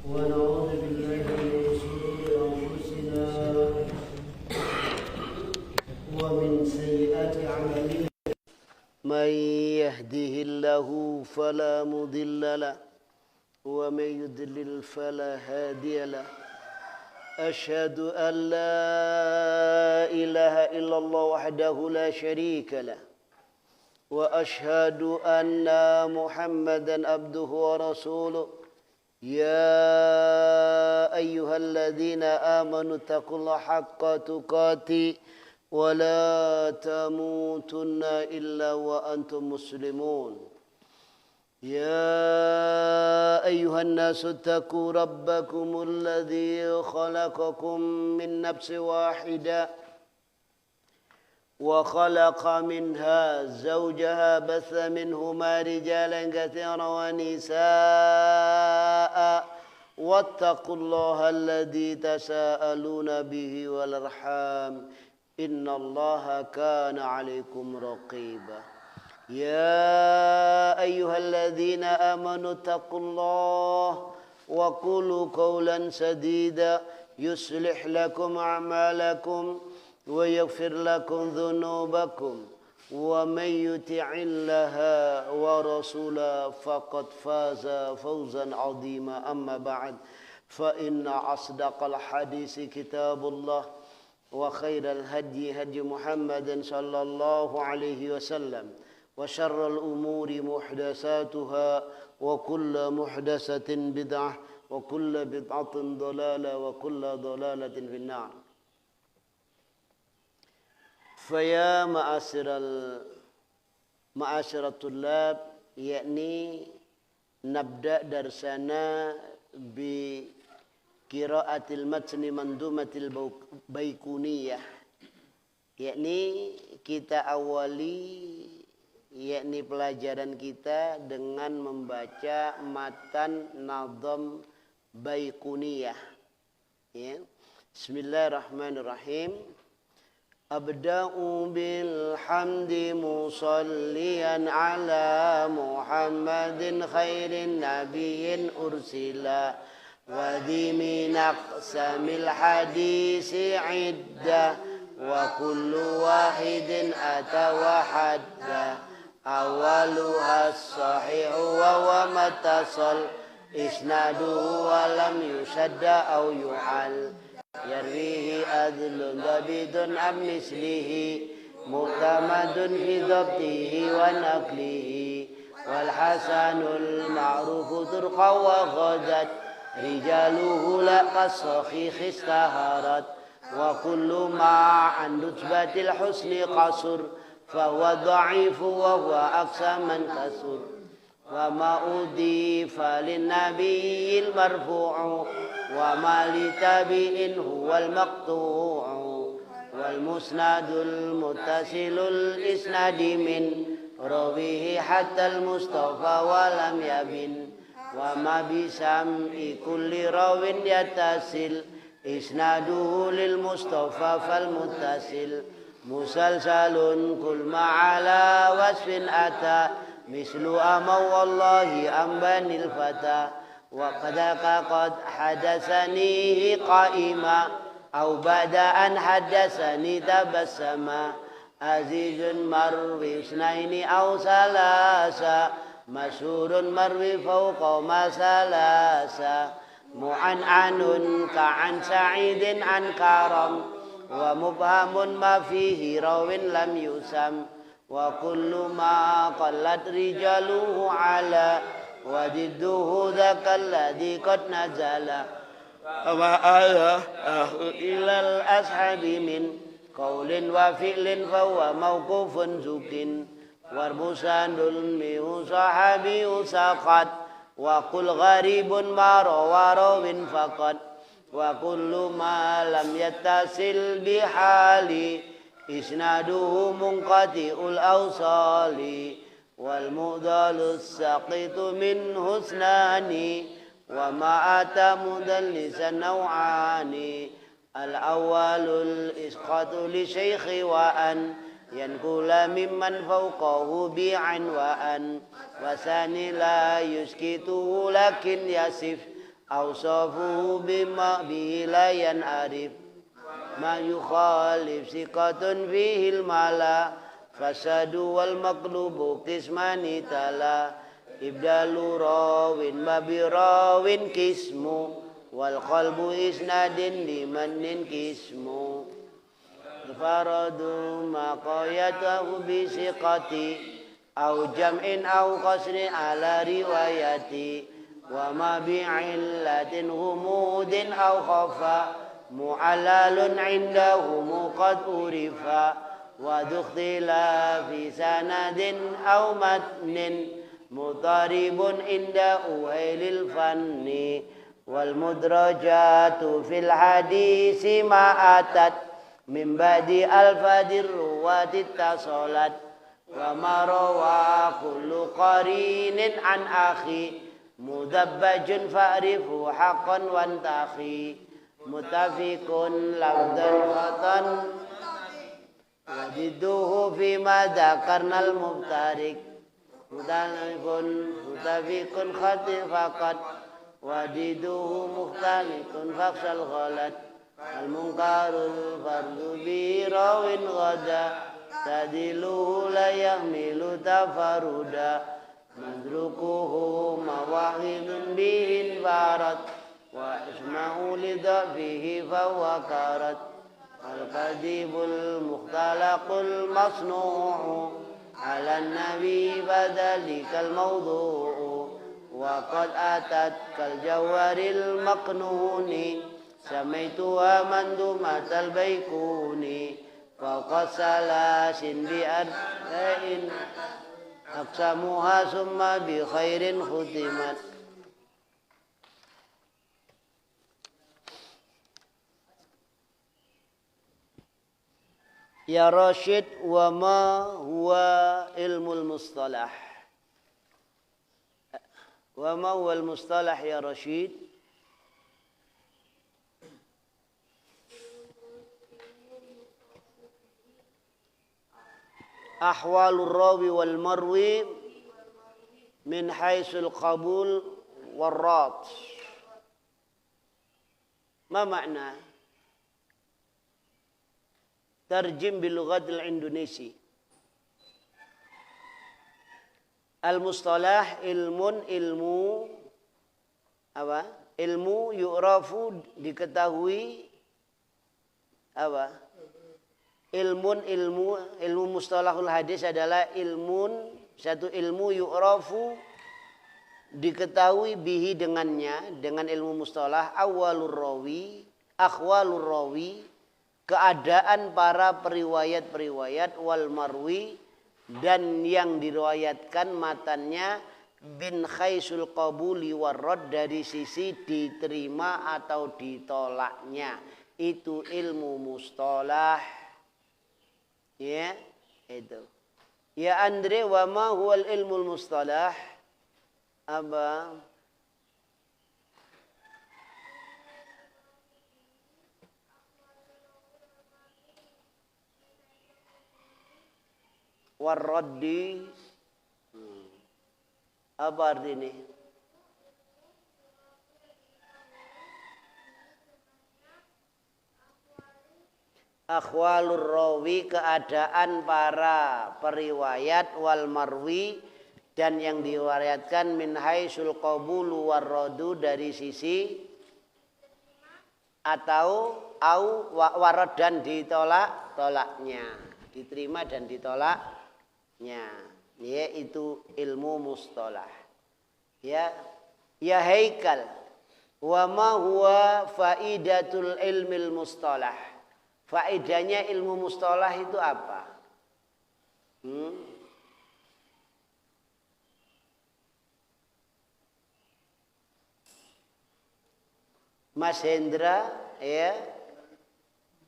ونعوذ بالله من شرور أنفسنا ومن سيئات أعمالنا من يهده الله فلا مضل له ومن يضلل فلا هادي له أشهد أن لا إله إلا الله وحده لا شريك له وأشهد أن محمدا عبده ورسوله يا أيها الذين آمنوا اتقوا الله حق تقاته ولا تموتن إلا وأنتم مسلمون يا أيها الناس اتقوا ربكم الذي خلقكم من نفس واحدة وخلق منها زوجها بث منهما رجالا كثيرا ونساء واتقوا الله الذي تساءلون به والأرحام إن الله كان عليكم رقيبا يا أيها الذين آمنوا اتقوا الله وقولوا قولا سديدا يصلح لكم أعمالكم ويغفر لكم ذنوبكم ومن يطع الله ورسوله فقد فاز فوزا عظيما أما بعد فإن أصدق الحديث كتاب الله وخير الهدي هدي محمد صلى الله عليه وسلم وشر الأمور محدثاتها وكل محدثة بدعة وكل بدعة ضلالة وكل ضلالة في النار. Faya ma'asyiral tullab, yakni nabda darsana bi qiraatil matni mandumatil baikuniyah, yakni kita awali yakni pelajaran kita dengan membaca matan nazam baikuniyah ya. Bismillahirrahmanirrahim. Abda'u bilhamdi musalliyan ala Muhammadin khairin nabiyyin ursila wa min aqsamil hadisi idda wa kullu wahidin atawahadda awaluha as-sahihu wa matasal isnaduhu wa lam yushadda aw yu'al yarwihi adlun dabidun am mislihi mu'tamadun fi dhabtihi wa naqlihi wal hasanul ma'rufu turqa wa ghadat rijaluhu la kasakhi istaharat wa kullu ma an rutbatil husni qasur fahuwa dha'ifu wa huwa aqsa man kasur wa ma udifa lin nabiyil marfu'u wa ma li tabi'in huwal maqtu'u wal musnadul muttasilul isnadi min rawihi hatta al mustafa wa lam yabin wa ma bisam'i kulli rawin yattasil isnaduhu lil mustafa fal muttasil musalsalun kul ma'ala wasfin ata mislu ama wallahi ambanil fata wa qadaka qad hadasanihi qa'ima au ba'da an hadasani tabassama azizun marwi isnaini au salasa masyurun marwi fawqa ma salasa mu'an'anun ka'an sa'idin an karam wa mubhamun ma fihi rawin lam yusam wa kullu ma qallat rijaluhu ala wa didduhu dzakal ladzi qad nazala wa ala ilal ashabi min qaulin wa fi'lin fa huwa mawqufun zukin warbusanul mihu sahabi usaqat wa qul gharibun ma rawarawin faqat wa kullu ma lam yattasil bihali isnaduhu munqati'ul awsali wal mudalus saqitu min husnani wa ma ata mudallisan naw'ani al awwalul isqatu li syaikhi wa an yankula mimman fawqahu bi'an wa an wasani la yuskitu lakin yasif awsafuhu bima bihi la yan'arif ma yukhalif siqatun fihil mala fasadu wal maqlubu qismani tala ibdalu rawin babi rawin kismu wal qalbu isnadin limanin kismu faradu maqayatahu bisiqati au jam'in au qasri ala riwayati wa ma bi'illatin humudin au khafa mu'allalun indahum qad urifa wa dukhtila fi sanadin au matnin mutaribun inda uhailil fanni wal mudrajatu fil hadisi ma'atat min ba'di alfadir ruwati tasolat wa marawa kullu qarinin an akhi mudabbajun fa'rifu haqqan wantakhi mutafikun lafdan khatan wajidduhu fima dhakarnal mubtarik mutafikun khatin faqat wajidduhu mukhtalikun faksal ghalat al-munkarul fardu bi rawin ghada tadiluhu la yahmilu tafaruda madrukuhu mawahidun bihin barat wa isma'u lidhabihi fahuwa karat al-kadibul mukhtalaqul masnu'u ala nabi badalikal mawdu'u wa qad atat kal jawaril maqnuni samaituha mandumatal baikuni faqad salasin bi arba'in aqsamuha summa bi khairin khutimat. Ya Rashid, wa ma huwa ilmul mustalah? Wa ma huwa al-mustalah ya Rashid? Ahwalur rawi wal marwi min haitsul qabul wal rad. Ma makna? Tarjim bil lughatil Indonesi. Al-mustalah ilmun ilmu apa? Ilmu yu'rafu diketahui apa? Ilmu mustalahul hadis adalah satu ilmu yu'rafu diketahui bihi dengannya, dengan ilmu mustalah akhwalur rawi keadaan para periwayat wal marwi dan yang diriwayatkan matannya bin khaisul qabuli warrad dari sisi diterima atau ditolaknya, itu ilmu mustalah. Ya, itu. Ya Andre, wa ma huwal ilmul mustalah? Apa? Warraddi. Apa artinya? Akhwalur rawi keadaan para periwayat wal marwi dan yang diriwayatkan min haisul qabulu warradu dari sisi atau warad dan ditolaknya, diterima dan ditolaknya, yaitu ilmu mustalah. Ya Haikal, wa ma huwa faidatul ilmil mustalah? Faedahnya ilmu mustalah itu apa? Mas Hendra, ya.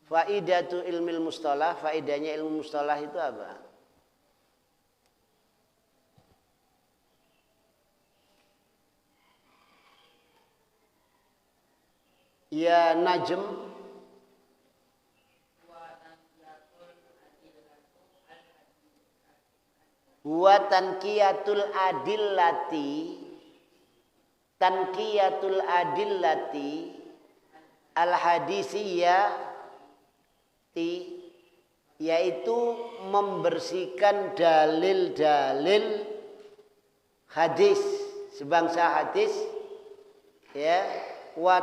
Faedatu ilmil mustalah, faedahnya ilmu mustalah itu apa? Ya Najm. Wa tanqiyatul adillati tanqiyatul adillati al-hadisiyati, yaitu membersihkan dalil-dalil hadis, sebangsa hadis, ya, wa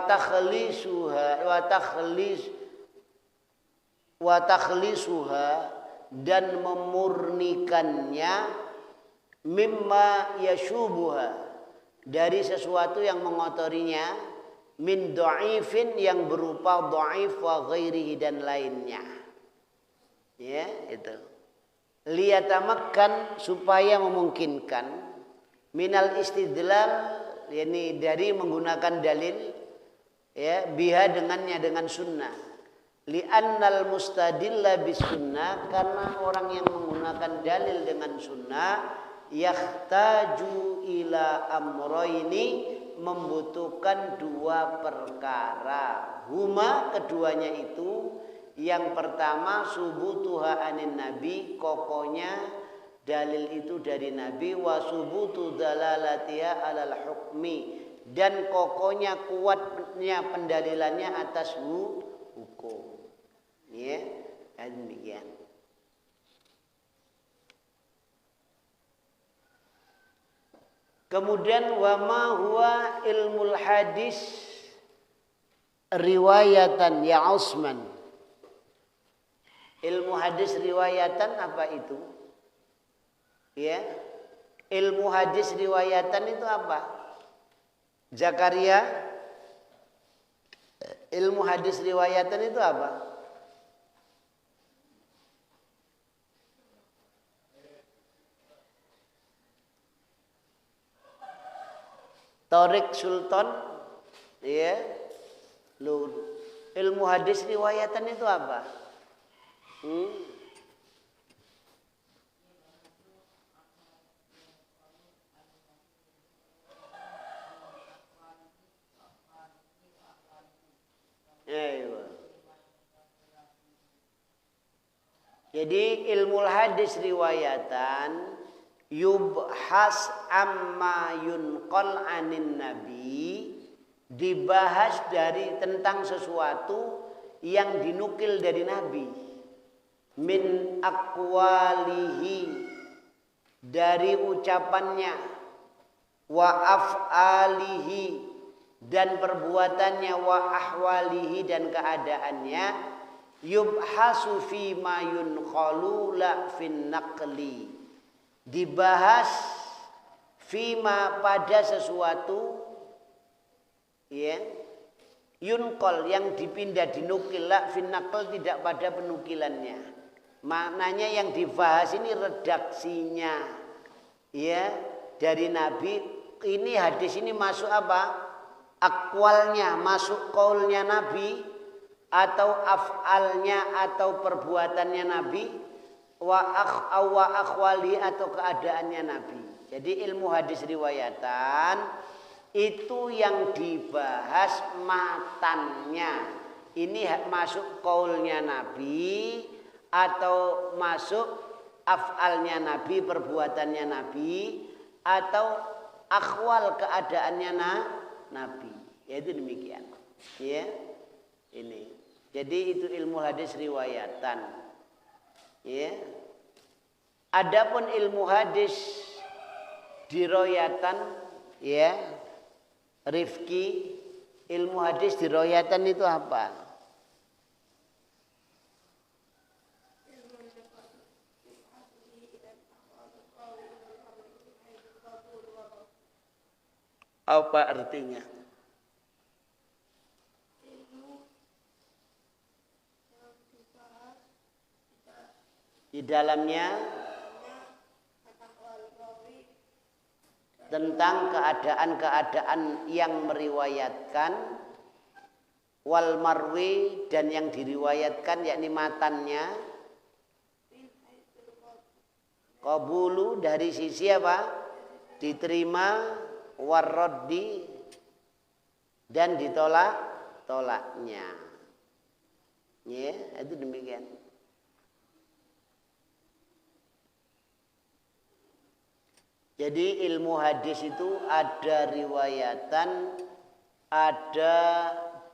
takhlisuha dan memurnikannya, mimma yashubuha dari sesuatu yang mengotorinya, min dhaifin yang berupa dhaif wa ghairihi dan lainnya. Ya, itu. Liyatamakkan supaya memungkinkan minal istidlal, yakni dari menggunakan dalil, ya, biha dengannya, dengan sunnah. Li'annal mustadilla bis sunnah, karena orang yang menggunakan dalil dengan sunnah yahtaju ila amroini, membutuhkan dua perkara. Huma, keduanya itu, yang pertama subutuha anin nabi, kokohnya dalil itu dari nabi, wa subutu dalalatiha alal hukmi, dan kokohnya, kuatnya pendalilannya atas hukum. Ya, demikian. Kemudian wa ma huwa ilmul hadis riwayatan ya Utsman. Ilmu hadis riwayatan apa itu? Ya. Ilmu hadis riwayatan itu apa? Zakaria, ilmu hadis riwayatan itu apa? Tariq Sultan, ya. Ilmu hadis riwayatan itu apa? Jadi ilmu hadis riwayatan yubhas amma yunqal anin nabi, dibahas dari tentang sesuatu yang dinukil dari nabi, min aqwalihi, dari ucapannya, wa af'alihi, dan perbuatannya, wa ahwalihi, dan keadaannya, yubhasu fi ma yunqalu la fin naqli, dibahas fima pada sesuatu, ya, yunqal yang dipindah, dinukil, la fin naql tidak pada penukilannya. Maknanya yang dibahas ini redaksinya, ya, dari nabi. Ini hadis ini masuk apa? Akwalnya, masuk qaulnya nabi, atau af'alnya, atau perbuatannya nabi, wa akhwali, atau keadaannya nabi. Jadi ilmu hadis riwayatan itu yang dibahas matannya. Ini masuk qaulnya nabi, atau masuk af'alnya nabi, perbuatannya nabi, atau akhwal keadaannya nabi. Yaitu demikian. Ya. Ini. Jadi itu ilmu hadis riwayatan. Ya. Adapun ilmu hadis diroyatan, ya, Rifki, ilmu hadis diroyatan itu apa? Apa artinya? Di dalamnya tentang keadaan-keadaan yang meriwayatkan, wal marwi, dan yang diriwayatkan, yakni matannya, qabulu, dari sisi apa? Diterima, warraddi, dan ditolaknya. Ya, itu demikian. Jadi ilmu hadis itu ada riwayatan, ada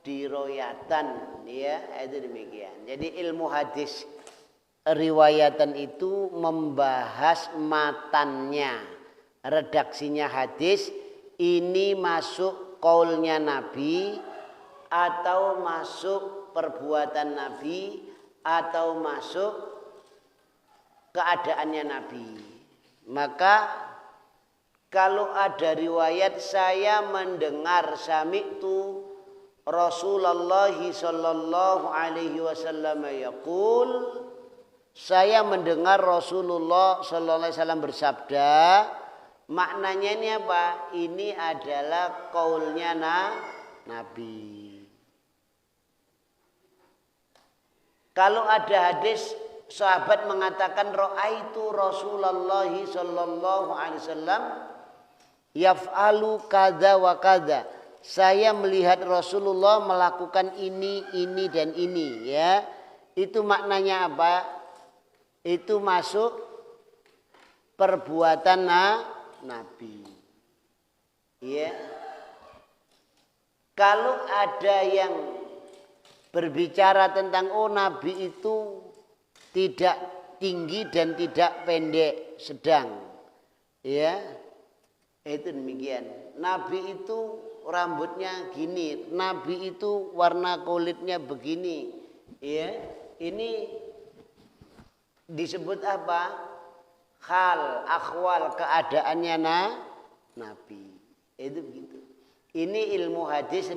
diroyatan, ya, itu demikian. Jadi ilmu hadis riwayatan itu membahas matannya, redaksinya hadis, ini masuk qaulnya Nabi atau masuk perbuatan Nabi atau masuk keadaannya Nabi. Maka kalau ada riwayat saya mendengar sami'tu Rasulullah sallallahu alaihi wasallam yaqul, saya mendengar Rasulullah sallallahu alaihi wasallam bersabda, maknanya ini apa? Ini adalah qaulnya Nabi. Kalau ada hadis sahabat mengatakan ra'aitu Rasulullah sallallahu alaihi wasallam yaf'alu kadza wa kadza. Saya melihat Rasulullah melakukan ini dan ini, ya. Itu maknanya apa? Itu masuk perbuatan Nabi. Ya. Kalau ada yang berbicara tentang Nabi itu tidak tinggi dan tidak pendek, sedang. Ya. Itu demikian. Nabi itu rambutnya gini, Nabi itu warna kulitnya begini. Ya, ini disebut apa? Hal, akhwal, keadaannya Nabi. Itu begitu. Ini ilmu hadis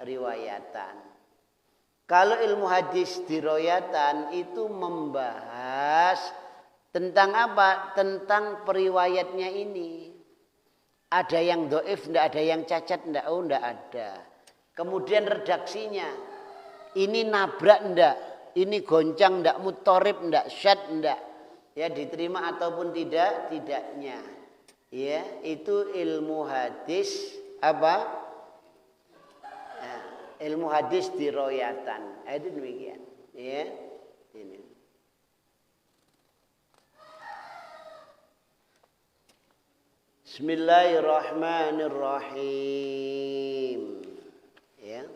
riwayatan. Kalau ilmu hadis riwayatan itu membahas tentang apa? Tentang periwayatnya ini. Ada yang doif, tidak ada yang cacat, tidak ada. Kemudian redaksinya, ini nabrak tidak, ini goncang tidak, mutorib tidak, syad tidak, ya diterima ataupun tidaknya, ya itu ilmu hadis apa? Nah, ilmu hadis riwayatan, itu demikian, ya ini. Bismillahirrahmanirrahim. Ya.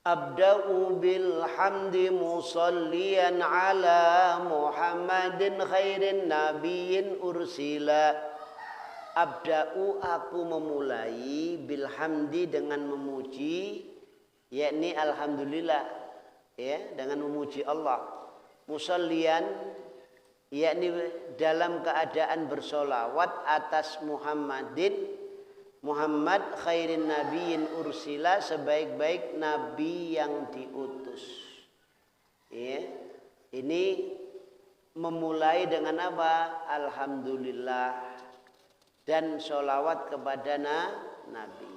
Abda'u bilhamdi musalliyan ala Muhammadin khairin nabiyyin ursila. Abda'u, aku memulai bilhamdi dengan memuji, yakni alhamdulillah, ya, dengan memuji Allah. Musalliyan, yakni dalam keadaan bersolawat atas Muhammad khairin nabiyyin ursila, sebaik-baik nabi yang diutus. Ya. Ini memulai dengan apa? Alhamdulillah dan sholawat kepada Nabi.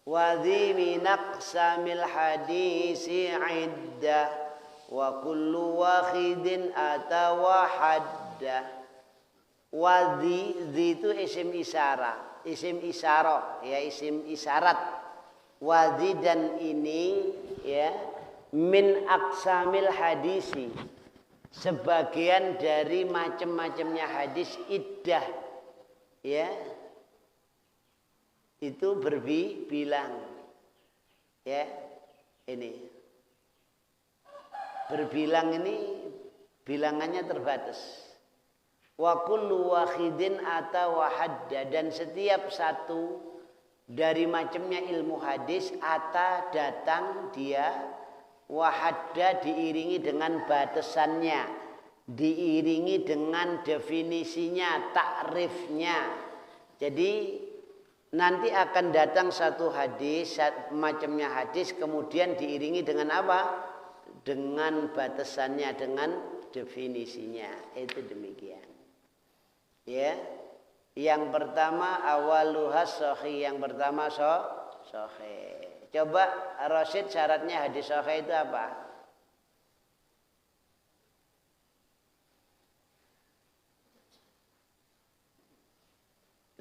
Wa dhi min aqsamil hadisi iddah wa kullu wahidin atawahadda. Wadhi itu isim isyarah, ya isim isyarat. Wadhi dan ini, ya, min aqsamil hadisi, sebagian dari macam-macamnya hadis iddah, ya, itu berbilang, ya, ini berbilang, ini bilangannya terbatas. Wa kullu wahidin atau wahadda, dan setiap satu dari macamnya ilmu hadis ata datang dia, wahadda diiringi dengan batasannya, diiringi dengan definisinya, takrifnya. Jadi nanti akan datang satu hadis, macamnya hadis, kemudian diiringi dengan apa? Dengan batasannya, dengan definisinya itu demikian. Ya. Yang pertama awaluhas sahih, yang pertama sahih. Coba Rasid syaratnya hadis sahih itu apa?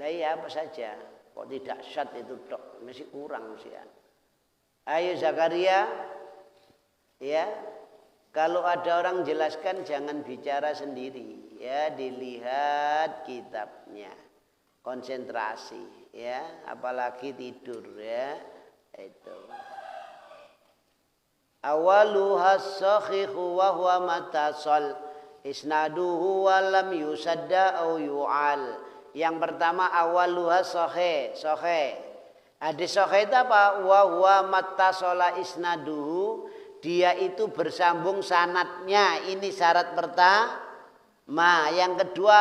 Lah iya apa saja? Kok tidak syad itu tok, masih kurang sih ya. Ayo Zakaria, ya. Kalau ada orang jelaskan jangan bicara sendiri, ya, dilihat kitabnya. Konsentrasi, ya, apalagi tidur, ya. Itu. Awaluhas sahihu wa huwa matasal isnaduhu wa lam yusadda au yu'al. Yang pertama awaluhas sahih. Hadis sahih itu apa? Wa huwa mattasala isnaduhu, dia itu bersambung sanadnya. Ini syarat pertama. Yang kedua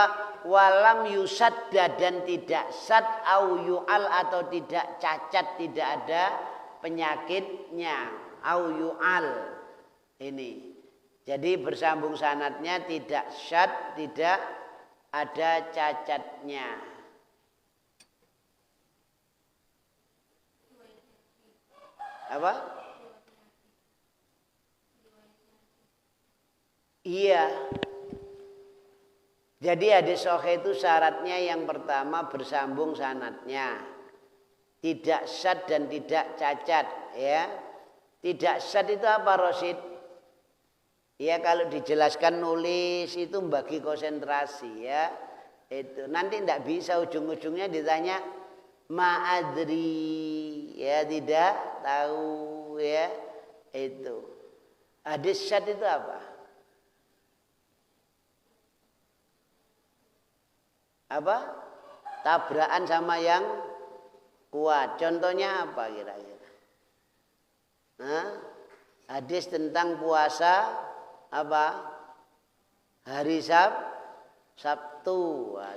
walam yusadda, dan tidak sad au yu'al, atau tidak cacat, tidak ada penyakitnya. Au yu'al. Ini. Jadi bersambung sanadnya, tidak syad, tidak ada cacatnya. Apa? Iya. Jadi hadis sahih itu syaratnya yang pertama bersambung sanadnya. Tidak syad dan tidak cacat, ya. Tidak syad itu apa, Rosid? Ya, kalau dijelaskan nulis itu bagi konsentrasi, ya. Itu nanti tidak bisa ujung-ujungnya ditanya ma'adri, ya, tidak tahu, ya. Itu. Hadis syad itu apa? Apa? Tabrakan sama yang kuat. Contohnya apa kira-kira? Hadis tentang puasa apa? Hari Sabtu.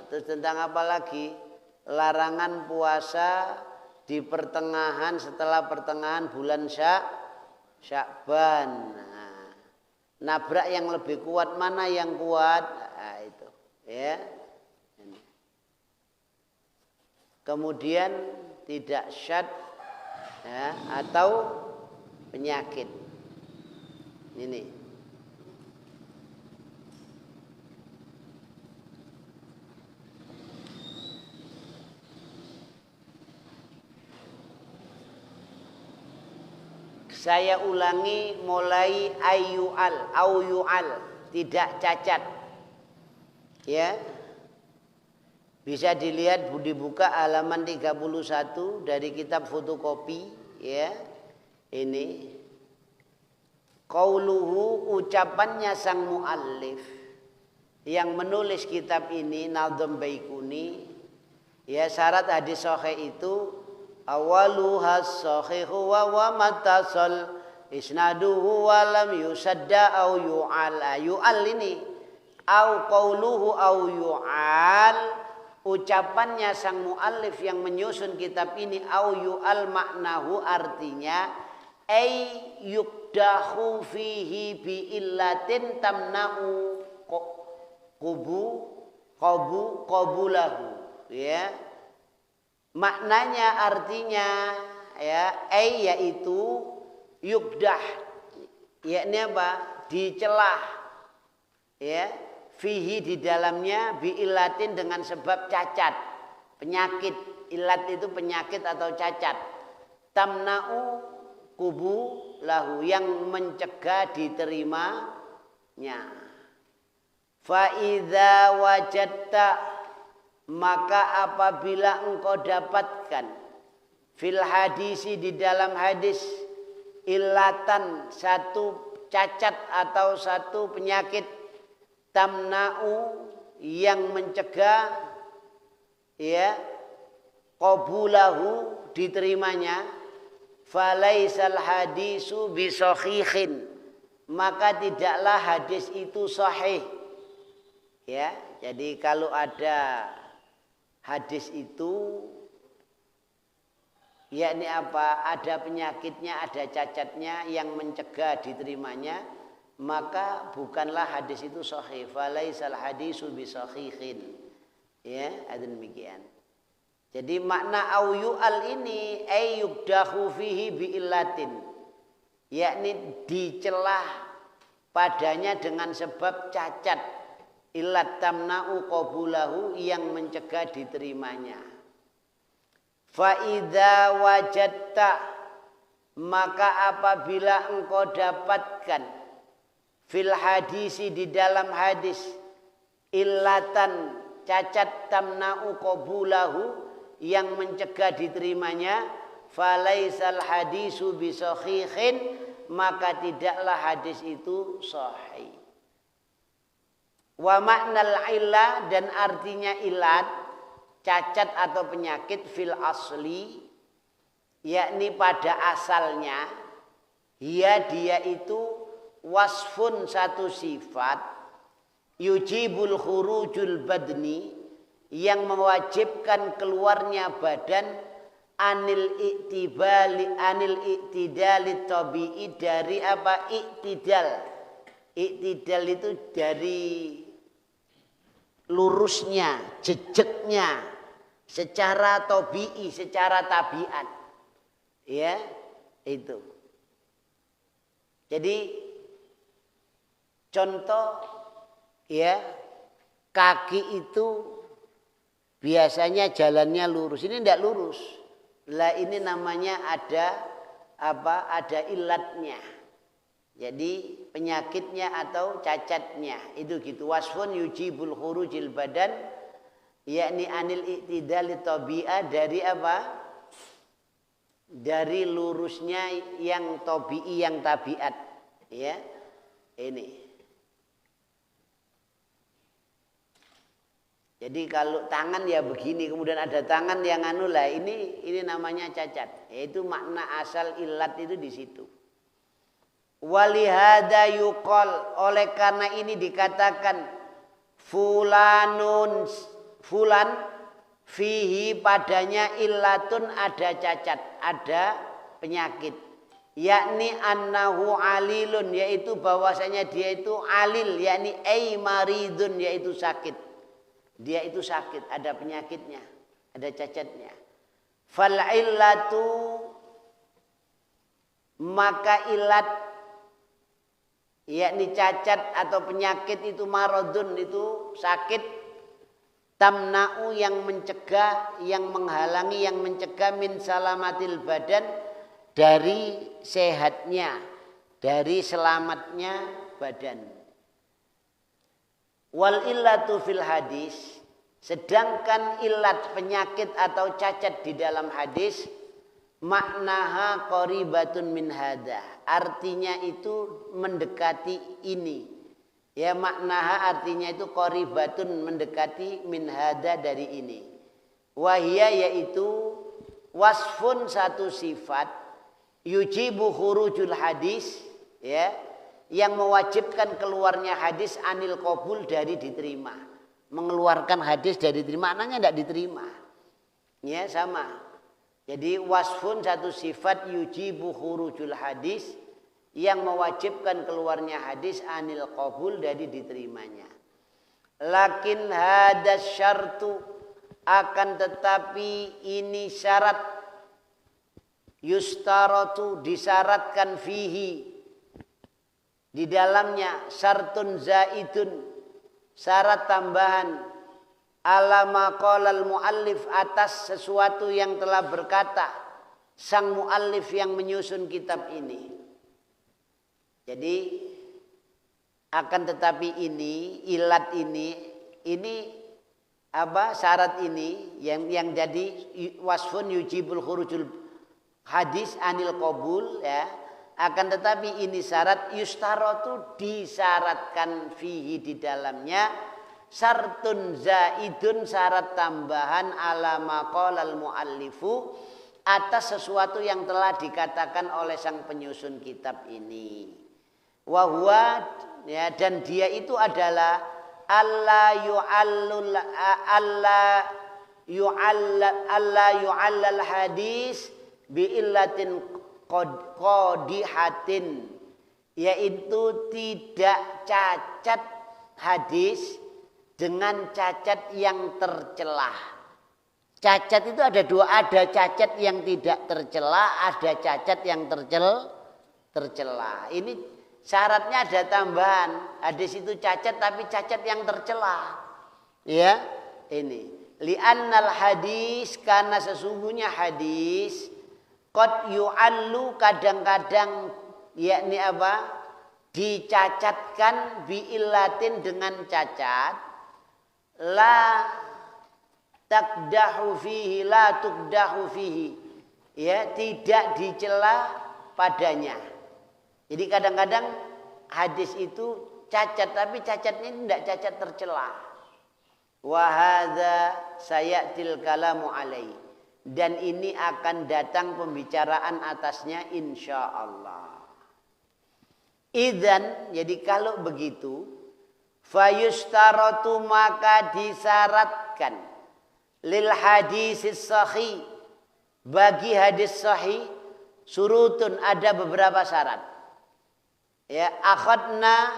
Terus tentang apa lagi? Larangan puasa di pertengahan, setelah pertengahan bulan Sya'ban. Nabrak yang lebih kuat, mana yang kuat? Nah, itu, ya. Kemudian tidak syad, ya, atau penyakit. Ini. Saya ulangi, mulai ayyu'al, au yu'al, tidak cacat. Ya. Bisa dilihat, dibuka halaman 31 dari kitab fotokopi, ya. Ini qauluhu, ucapannya sang muallif yang menulis kitab ini, Nadham Baikuni, ya, syarat hadis sahih itu awaluhas sahihu wa wa mattasal isnaduhu wa lam yusadda au yu'al. Yu'al ini au qauluhu au yu'al, ucapannya sang muallif yang menyusun kitab ini, au yu'al maknahu, artinya ay yukdahu fihi bi illatin tamna'u qabulahu, ya. Maknanya artinya, ya, yaitu yukdah, yakni apa? Dicelah, ya, fihi di dalamnya, biilatin dengan sebab cacat, penyakit. Ilat itu penyakit atau cacat. Tamna'u kubu lahu, yang mencegah diterimanya. Fa idza wajadta, maka apabila engkau dapatkan fil hadisi, di dalam hadis, illatan, satu cacat atau satu penyakit, tamna'u, yang mencegah, ya, qabulahu, diterimanya, falaisal hadisu bisahihin, maka tidaklah hadis itu sahih, ya. Jadi kalau ada hadis itu, yakni apa? Ada penyakitnya, ada cacatnya yang mencegah diterimanya, maka bukanlah hadis itu sahih. Falaisal hadisu bisahihin. Ya, ada demikian. Jadi makna au yu'al ini ay yukdahu fihi bi'illatin, yakni dicelah padanya dengan sebab cacat, illat tamna'u qabulahu, yang mencegah diterimanya. Fa idza wajadta, maka apabila engkau dapatkan fil hadisi, di dalam hadis, illatan, cacat, tamna'u qabulahu, yang mencegah diterimanya, falaisal hadisu bisahihin, maka tidaklah hadis itu sahih. Wa maknal illah, dan artinya ilat, cacat atau penyakit, fil asli, yakni pada asalnya, dia itu wasfun, satu sifat, yujibul khurujul badni, yang mewajibkan keluarnya badan, anil iktidali tabi'i, dari apa? Iktidal. Iktidal itu dari lurusnya, jejaknya, secara tabi'i, secara tabiat. Ya, itu. Jadi contoh, ya, kaki itu biasanya jalannya lurus, ini tidak lurus. Lah ini namanya ada apa? Ada ilatnya. Jadi penyakitnya atau cacatnya itu gitu. Wasfun yujibul khurujil badan, yakni anil iktidali tabi'ah, dari apa? Dari lurusnya yang tabi'i, yang tabiat. Ya, ini. Jadi kalau tangan ya begini, kemudian ada tangan yang anu, lah ini namanya cacat. Yaitu makna asal ilat itu di situ. Walihada yuqal, oleh karena ini dikatakan fulan fihi, padanya illatun, ada cacat, ada penyakit. Yakni annahu alilun, yaitu bahwasanya dia itu alil, yakni ay maridun, yaitu sakit. Dia itu sakit, ada penyakitnya, ada cacatnya. Fal illatu, maka ilat, yakni cacat atau penyakit itu, maradun itu sakit, tamna'u, yang mencegah, yang menghalangi, yang mencegah, min salamatil badan, dari sehatnya, dari selamatnya badan. Wal illatu fil hadis, sedangkan ilat, penyakit atau cacat di dalam hadis, maknaha qaribatun min hada, artinya itu mendekati ini. Ya, maknaha artinya itu qaribatun, mendekati, min hada, dari ini. Wahia, yaitu wasfun, satu sifat, yujibu khurujul hadis, ya, yang mewajibkan keluarnya hadis, anil qabul, dari diterima. Mengeluarkan hadis dari diterima, maknanya tidak diterima. Ya, sama. Jadi wasfun, satu sifat, yujibu khurujul hadis, yang mewajibkan keluarnya hadis, anil qabul, dari diterimanya. Lakin hadas syartu, akan tetapi ini syarat, yustaratu, disyaratkan, fihi, di dalamnya, syartun zaidun, syarat tambahan, ala maqalal muallif, atas sesuatu yang telah berkata sang muallif yang menyusun kitab ini. Jadi akan tetapi ini, ilat ini apa? Syarat ini yang jadi wasfun yujibul khurujul hadis anil qabul, ya. Akan tetapi ini syarat, yustaratu, disyaratkan, fihi, di dalamnya, syartun zaidun, syarat tambahan, ala maqalal muallifu, atas sesuatu yang telah dikatakan oleh sang penyusun kitab ini. Wa huwa, ya, dan dia itu adalah alla yu'allal hadis bi illatin qadihatin, yaitu tidak cacat hadis dengan cacat yang tercelah. Cacat itu ada dua, ada cacat yang tidak tercela, ada cacat yang tercela. Ini syaratnya ada tambahan. Hadis itu cacat tapi cacat yang tercela. Ya, ini. Li'annal hadis, karena sesungguhnya hadis qad yu'allu, kadang-kadang yakni apa? Dicacatkan bi'illatin dengan cacat la takdahu fihi la tukdahu fihi, ya, tidak dicela padanya. Jadi kadang-kadang hadis itu cacat tapi cacatnya tidak cacat tercela. Wa hadza sayatil kalamu alaihi, dan ini akan datang pembicaraan atasnya insyaallah. Idzan, jadi kalau begitu, fayustaratu, maka disyaratkan lil hadis sahih, bagi hadis sahih, surutun, ada beberapa syarat. Ya, akhadna,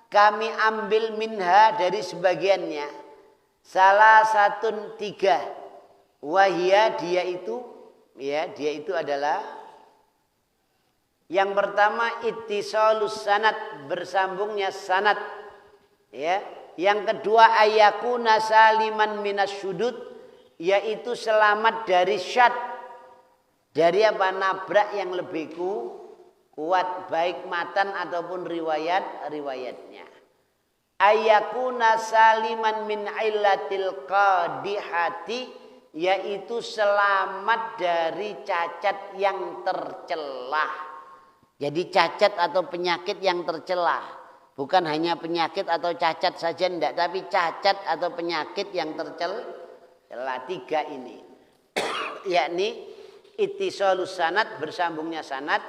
kami ambil minha, dari sebagiannya, salah satun 3, wahia, dia itu, ya, dia itu adalah yang pertama ittisalus sanad, bersambungnya sanad, ya. Yang kedua ayakuna saliman minas syudud, yaitu selamat dari syad, dari apa, nabrak yang lebih kuat, baik matan ataupun riwayatnya. Ayakuna saliman min illatil qadihati, yaitu selamat dari cacat yang tercelah. Jadi cacat atau penyakit yang tercelah, bukan hanya penyakit atau cacat saja, enggak, tapi cacat atau penyakit yang tercelah. 3 ini yakni ittisalus sanad, bersambungnya sanad,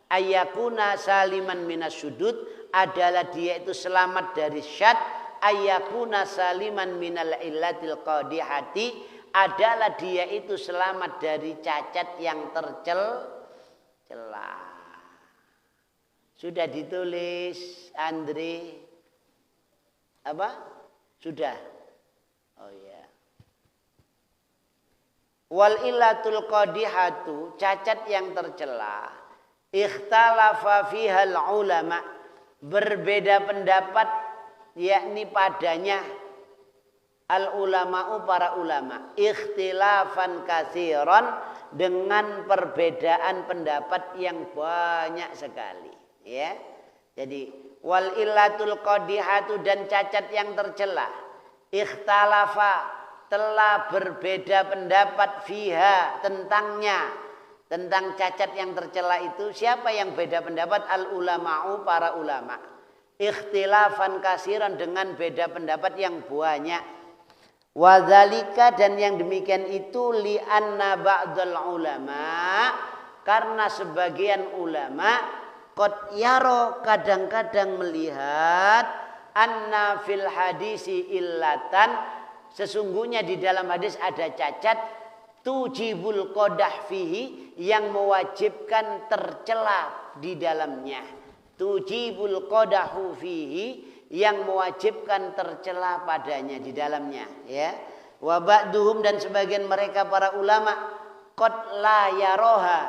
ayakuna saliman minas syudud, adalah dia itu selamat dari syad, ayakuna saliman minal illatil qadihati, adalah dia itu selamat dari cacat yang tercelah. Sudah ditulis Andre? Apa? Sudah. Oh ya. Wal illatul qadihatu, cacat yang tercela, ikhtalafa fihal ulama, berbeda pendapat yakni padanya al ulama'u, para ulama, ikhtilafan katsiran, dengan perbedaan pendapat yang banyak sekali. Ya, jadi wal illatul qadihatu, dan cacat yang tercela, ikhtalafa, telah berbeda pendapat fiha, tentangnya, tentang cacat yang tercela itu. Siapa yang beda pendapat? Al ulama'u, para ulama, ikhtilafan kasiran, dengan beda pendapat yang banyak. Wadzalika, dan yang demikian itu li anna ba'dal ulama, karena sebagian ulama qad yaro, kadang-kadang melihat, anna fil hadisi illatan, sesungguhnya di dalam hadis ada cacat, tujibul qadah fihi, yang mewajibkan tercela di dalamnya, tujibul qadahu fihi, yang mewajibkan tercela padanya, di dalamnya, ya. Wa ba'duhum, dan sebagian mereka para ulama, qad la yaroha,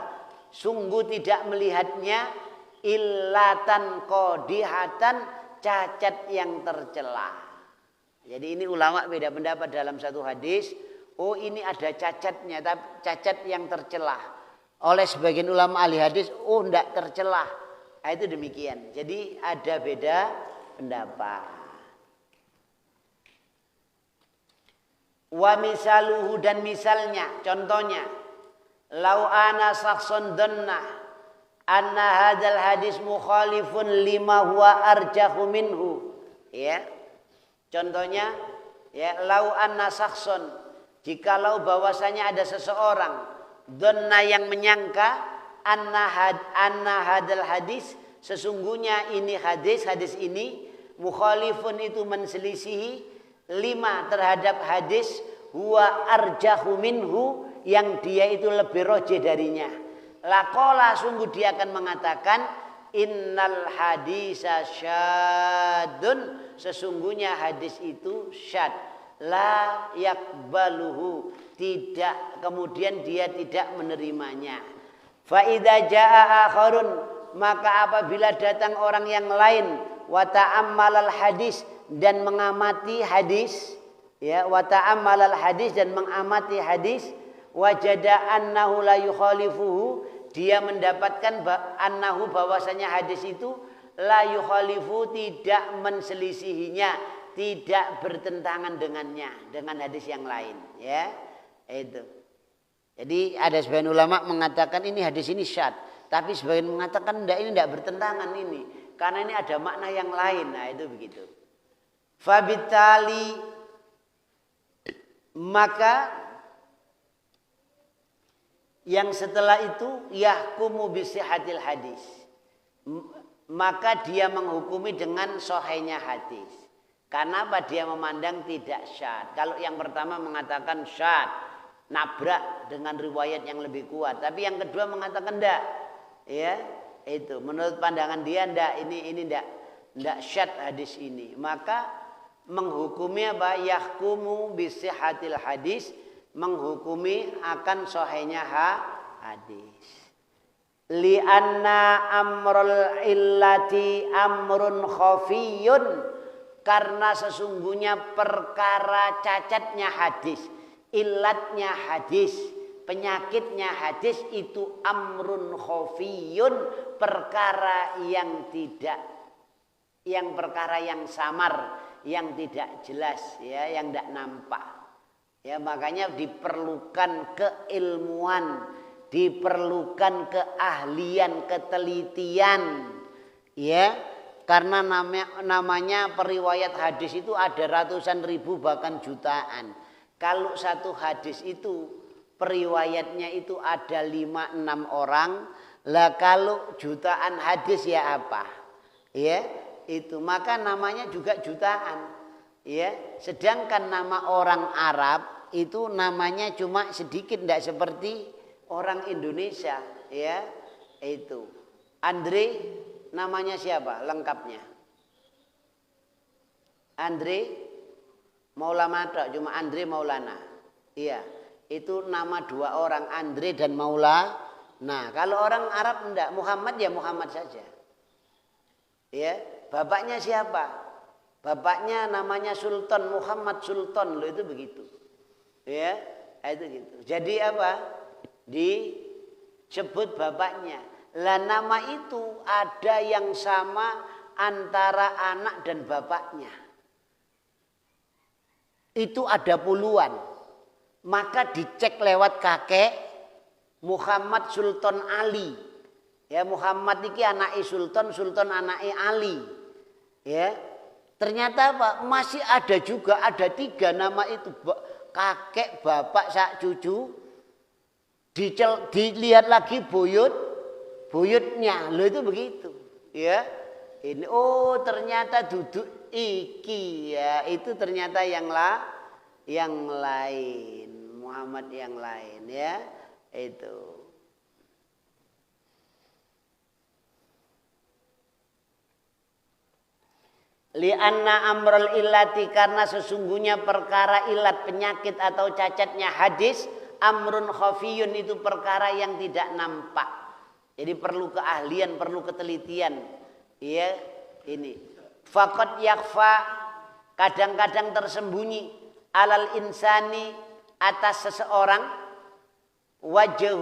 sungguh tidak melihatnya, illatan qadihatan, cacat yang tercela. Jadi ini ulama beda pendapat dalam satu hadis. Oh, ini ada cacatnya, tapi cacat yang tercela. Oleh sebagian ulama ahli hadis, oh tidak tercela. Nah, itu demikian. Jadi ada beda pendapat. Wa misaluhu, dan misalnya, contohnya, lau ana sakhsun dhanna anna hadzal hadis mukhalifun lima huwa arjahu minhu, ya. Contohnya, ya, lau anna sakhsun, jikalau bahwasanya ada seseorang, dhanna, yang menyangka, anna hadzal hadis, sesungguhnya ini hadis ini, mukhalifun, itu menselisihi, lima, terhadap hadis, huwa arjahu minhu, yang dia itu lebih rojih darinya. Laqala, sungguh dia akan mengatakan, innal hadisa syadun, sesungguhnya hadis itu syad, la yakbaluhu, tidak, kemudian dia tidak menerimanya. Fa idza jaa akharun, maka apabila datang orang yang lain, wa ta'ammalal hadis, dan mengamati hadis, ya, wa ta'ammalal hadis, dan mengamati hadis, wajada annahu la yukhalifuhu, dia mendapatkan annahu, bahwasanya hadis itu la yukhalifu, tidak menselisihinya, tidak bertentangan dengannya, dengan hadis yang lain, ya. Itu. Jadi ada sebagian ulama mengatakan ini hadis ini syad, tapi sebagian mengatakan enggak, ini enggak bertentangan ini, karena ini ada makna yang lain. Nah, itu begitu. Fabitali, maka yang setelah itu yahkumu bisihhatil hadis, maka dia menghukumi dengan sahihnya hadis. Karena apa? Dia memandang tidak syad. Kalau yang pertama mengatakan syad, nabrak dengan riwayat yang lebih kuat, tapi yang kedua mengatakan enggak, ya, itu menurut pandangan dia enggak, ini enggak syad hadis ini, maka menghukumi apa? Yahkumu bisihhatil hadis, menghukumi akan sahihnya hadis. Li'anna amrul illati amrun khafiyun, karena sesungguhnya perkara cacatnya hadis, illatnya hadis, penyakitnya hadis itu amrun khafiyun, perkara yang tidak, yang perkara yang samar, yang tidak jelas, ya, yang tidak nampak. Ya, makanya diperlukan keilmuan, diperlukan keahlian, ketelitian, ya, karena namanya periwayat hadis itu ada ratusan ribu bahkan jutaan. Kalau satu hadis itu periwayatnya itu ada 5-6 orang, lah kalau jutaan hadis ya apa? Ya, itu maka namanya juga jutaan, ya. Sedangkan nama orang Arab itu namanya cuma sedikit, tidak seperti orang Indonesia, ya. Itu Andre, namanya siapa lengkapnya? Andre Maulana, cuma Andre Maulana, iya, itu nama 2 orang, Andre dan Maulana. Nah, kalau orang Arab enggak, Muhammad ya Muhammad saja, ya. Bapaknya siapa? Bapaknya namanya Sultan, Muhammad Sultan, loh, itu begitu. Ya, itu gitu. Jadi apa? Disebut bapaknya. Lah nama itu ada yang sama antara anak dan bapaknya. Itu ada puluhan. Maka dicek lewat kakek, Muhammad Sultan Ali. Ya, Muhammad iki anake Sultan, Sultan anake Ali. Ya, ternyata apa? Masih ada juga, ada 3 nama itu, kakek, bapak, sak cucu. Dilihat lagi buyutnya, lo itu begitu, ya. Ini oh ternyata duduk iki, ya, itu ternyata yang lain, Muhammad yang lain, ya, itu. Li'anna amrul illati, karena sesungguhnya perkara ilat, penyakit atau cacatnya hadis, amrun khafiyun, itu perkara yang tidak nampak. Jadi perlu keahlian, perlu ketelitian. Ya, ini. Faqad yakhfa, kadang-kadang tersembunyi, alal insani, atas seseorang, wajah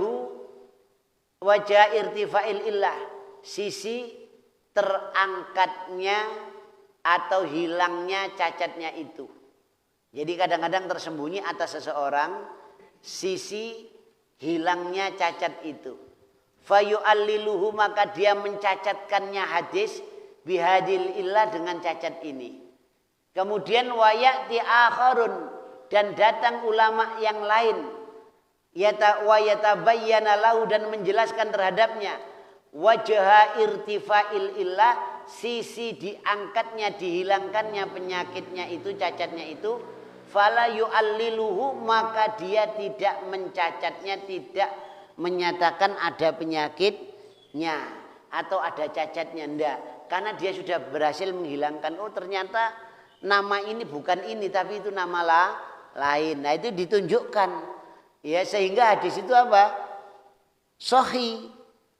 irtifa'il illah, sisi terangkatnya atau hilangnya cacatnya itu. Jadi kadang-kadang tersembunyi atas seseorang sisi hilangnya cacat itu. Fayu'alliluhu, maka dia mencacatkannya hadis bihadil illah, dengan cacat ini. Kemudian wayati akharun, dan datang ulama yang lain, yatabayyana lahu, dan menjelaskan terhadapnya wajha irtifa'il illah, sisi diangkatnya, dihilangkannya penyakitnya itu, cacatnya itu. Fala yu'alliluhu, maka dia tidak mencacatnya, tidak menyatakan ada penyakitnya. atau ada cacatnya, enggak. Karena dia sudah berhasil menghilangkan, oh ternyata nama ini bukan ini tapi itu nama lain. Nah itu ditunjukkan ya, sehingga hadis itu apa? Sahih.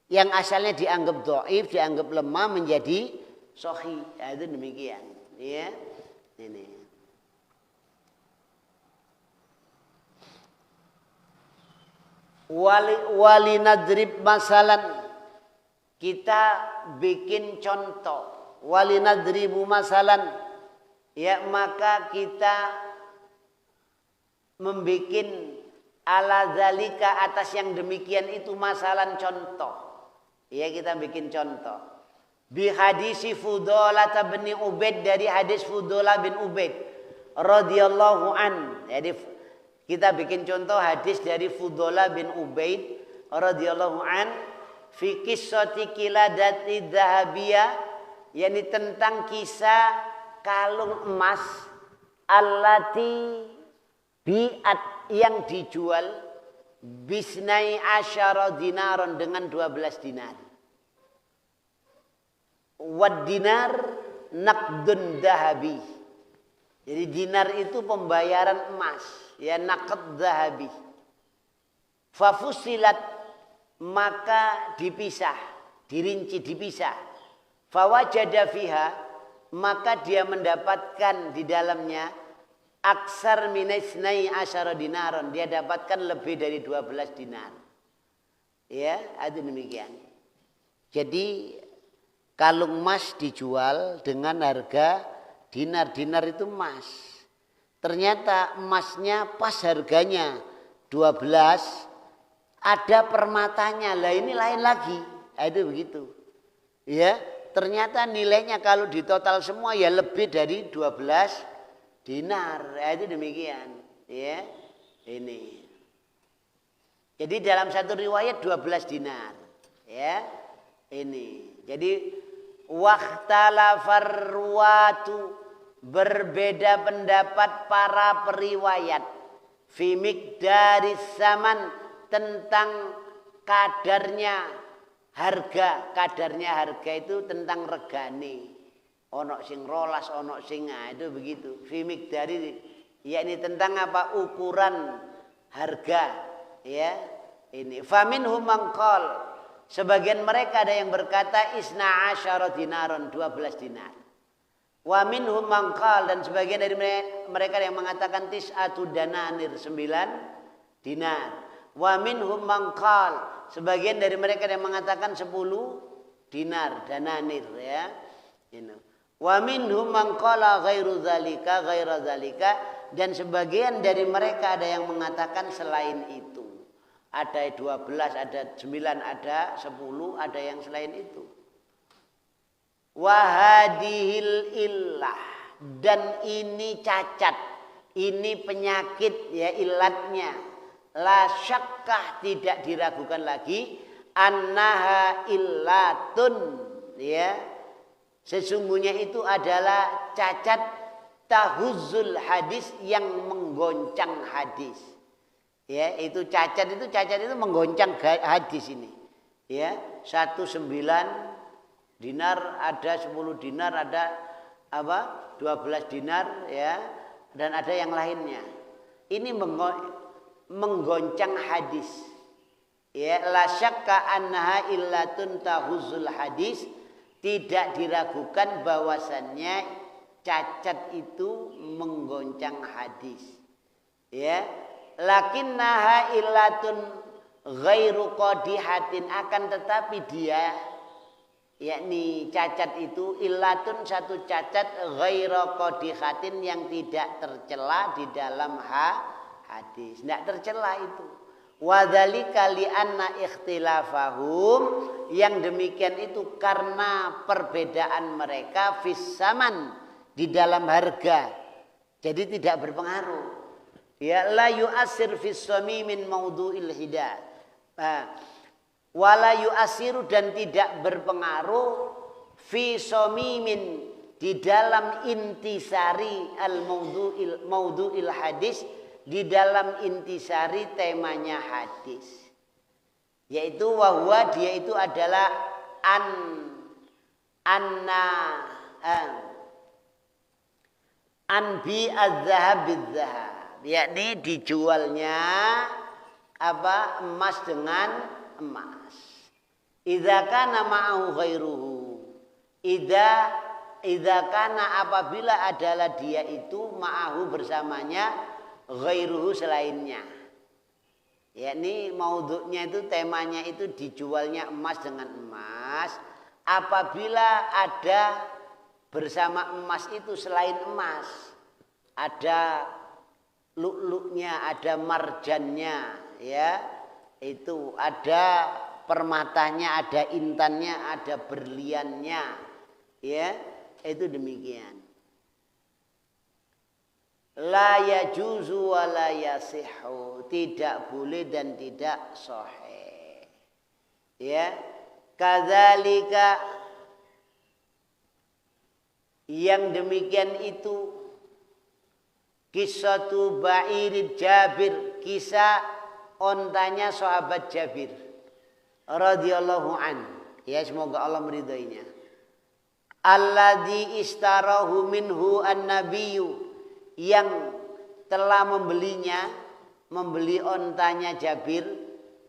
Yang asalnya dianggap dhaif, dianggap lemah menjadi sahih. Ya, itu demikian ya. Ini wali nadrib masalan, kita bikin contoh, wali nadribu masalan, ya maka kita membikin ala zalika atas yang demikian itu masalan contoh, ya kita bikin contoh bi hadisi Fudalah bin Ubaid, dari hadis Fudalah bin Ubaid radhiyallahu an. Jadi kita bikin contoh hadis dari Fudalah bin Ubaid radhiyallahu an fi qissati kiladati dhahabiyah, yakni tentang kisah kalung emas allati bi'at, yang dijual bisnai asyara dinaron, dengan 12 dinar. Wad dinar naqdun dhahabi, jadi dinar itu pembayaran emas, ya naqd dhahabi. Fafusilat, maka dipisah, dirinci, dipisah. Fawajada fiha, maka dia mendapatkan di dalamnya aksar minasnai asyara dinaron, dia dapatkan lebih dari 12 dinar. Ya, ada demikian. Jadi kalung emas dijual dengan harga dinar. Dinar itu emas. Ternyata emasnya pas harganya 12, ada permatanya. Lah ini lain lagi. Itu begitu. Ya, ternyata nilainya kalau ditotal semua ya lebih dari 12 dinar. Itu demikian. Ya, ini. Jadi dalam satu riwayat 12 dinar. Ya, ini. Jadi wahtalafar ruwatu, berbeda pendapat para periwayat fi miqdaris saman, tentang kadarnya harga. Kadarnya harga itu tentang regane. Ono sing rolas, ono sing itu begitu. Fi miqdari, yakni tentang apa? Ukuran harga. Ya, ini. Faminhum man qala, sebagian mereka ada yang berkata isna asyara dinaron, 12 dinar. Wa minhum man qala, dan sebagian dari mereka yang mengatakan tis'atu dananir, 9 dinar. Wa minhum man qala, sebagian dari mereka yang mengatakan 10 dinar, dananir ya. Ini. Wa minhum man qala ghairu dzalika, ghaira dzalika, dan sebagian dari mereka ada yang mengatakan selain itu. Ada 12, ada 9, ada 10, ada yang selain itu. Wahadihil illah, dan ini cacat, ini penyakit ya, ilatnya. La syakkah, tidak diragukan lagi, annaha illatun ya, sesungguhnya itu adalah cacat tahuzul hadis, yang menggoncang hadis. Ya, itu cacat itu menggoncang hadis ini. Ya, 19 dinar, ada 10 dinar, ada apa? 12 dinar ya, dan ada yang lainnya. Ini menggoncang hadis. Ya, la syakka annaha illatun tahuzul hadis, tidak diragukan bahwasannya cacat itu menggoncang hadis. Ya, lakinnaha illatun ghairu qadihatin, akan tetapi dia, yakni cacat itu illatun, satu cacat, ghairu qadihatin, yang tidak tercela di dalam hadis, tidak tercela itu. Wadzalika li'anna ikhtilafahum, yang demikian itu karena perbedaan mereka fissaman, di dalam harga, jadi tidak berpengaruh. Ya, la yu'asir fis samimin maudu'il hida. Wala yu'asiru, dan tidak berpengaruh fi samimin, di dalam intisari al maudu'il hadis, di dalam intisari temanya hadis, yaitu wahwa, dia itu adalah bi az-zahab bil-zahab, yakni dijualnya apa emas dengan emas. Idza kana ma'ahu ghairuhu, idza kana apabila adalah dia itu ma'ahu bersamanya ghairuhu selainnya. Yakni maudhu'nya itu temanya itu dijualnya emas dengan emas. Apabila ada bersama emas itu selain emas, ada lu'lu'nya, ada marjannya, ya, itu ada permatanya, ada intannya, ada berliannya, ya, itu demikian. La yajuzu wa la yasihhu, tidak boleh dan tidak sahih. Ya, kadzalika yang demikian itu kisatu ba'irid Jabir, kisah ontanya sahabat Jabir radhiyallahu an, ya semoga Allah meridainya. Alladzi istarahu minhu an-nabiyyu, yang telah membelinya, membeli ontanya Jabir,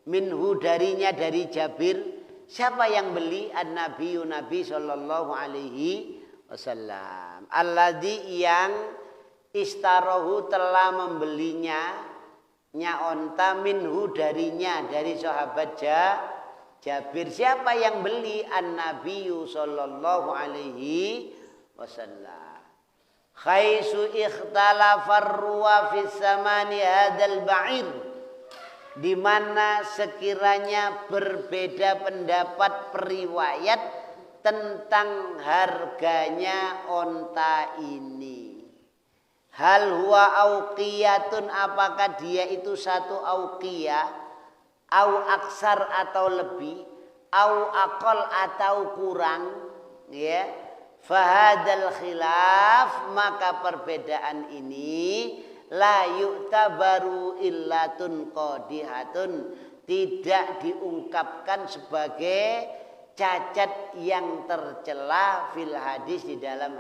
minhu darinya, dari Jabir. Siapa yang beli? An-nabiyyu, Nabi sallallahu alaihi wasallam. Alladzi yang istarahu telah membelinya, nya onta, minhu darinya, dari sahabat Jabir. Siapa yang beli? An-nabiyyu sallallahu alaihi wasallam. Khaisu ikhtalafar ruwa fis samani hadzal ba'ir, di mana sekiranya berbeda pendapat periwayat tentang harganya onta ini. Hal huwa auqiyatun, apakah dia itu satu auqiyah, au aksar atau lebih, au aqal atau kurang, ya. Fahadal khilaf, maka perbedaan ini la yu'tabaru illatun qadihatun, tidak diungkapkan sebagai cacat yang tercela fil hadis, di dalam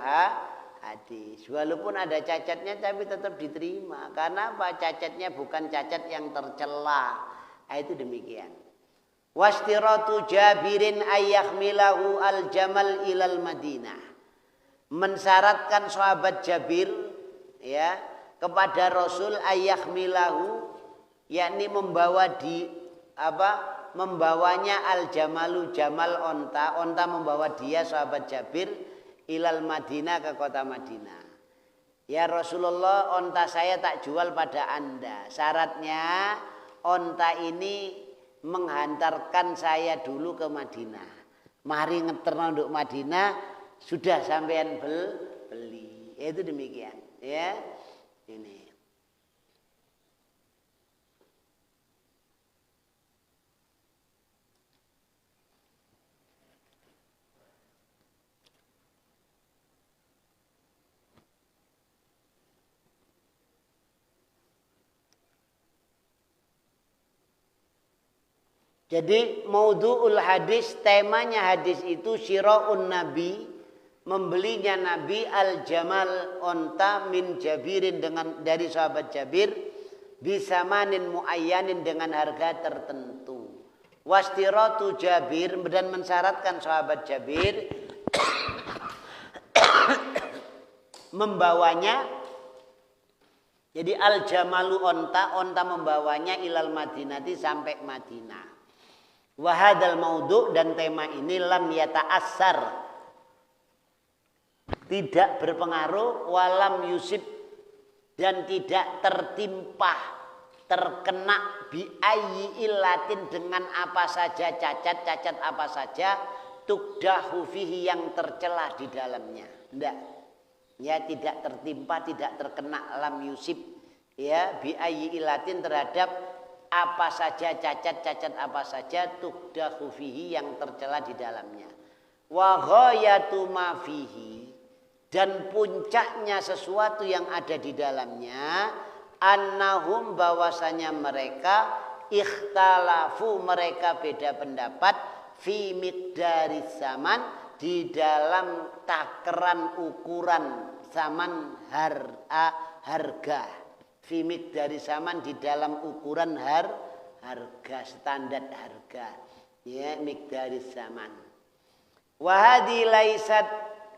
hadis. Walaupun ada cacatnya tapi tetap diterima. Karena apa? Cacatnya bukan cacat yang tercela. Itu demikian. Wastiratu Jabirin ayyahmilahu al-jamal ilal Madinah, mensyaratkan sahabat Jabir, ya, kepada Rasul ayyahmilahu, yakni membawanya al-jamalu, jamal onta membawa dia sahabat Jabir ilal Madinah, ke kota Madinah. Ya Rasulullah, onta saya tak jual pada Anda. Syaratnya onta ini menghantarkan saya dulu ke Madinah. Mari ngeterno untuk Madinah, sudah sampean beli. Itu demikian, ya. Ini. Jadi maudhu'ul hadis, temanya hadis itu syira'un nabi, membelinya Nabi al-jamal, onta, min Jabirin, dengan dari sahabat Jabir, bisamanin muayyanin, dengan harga tertentu. Wastiratu Jabir, dan mensyaratkan sahabat Jabir membawanya. Jadi al-jamalu onta membawanya ilal Madinati, sampai Madinah. Wahadal maudhu', dan tema ini lam yata'assar, tidak berpengaruh, walam yusib, dan tidak tertimpa, terkena bi'ayyi illatin, dengan apa saja cacat apa saja, tukdahu fihi, yang tercela di dalamnya. Tidak, ya, tidak tertimpa, tidak terkena, lam yusib, ya, bi'ayyi illatin, terhadap apa saja cacat apa saja, tukdahu fihi, yang tercela di dalamnya. Wa ghayatu ma fihi, dan puncaknya sesuatu yang ada di dalamnya, annahum, bahwasanya mereka ikhtalafu, mereka beda pendapat, fi miqdari zaman, di dalam takaran ukuran zaman harga. Fi miqdari zaman, di dalam ukuran harga, standar harga. Ya, miqdari zaman. Wa hadhi laisat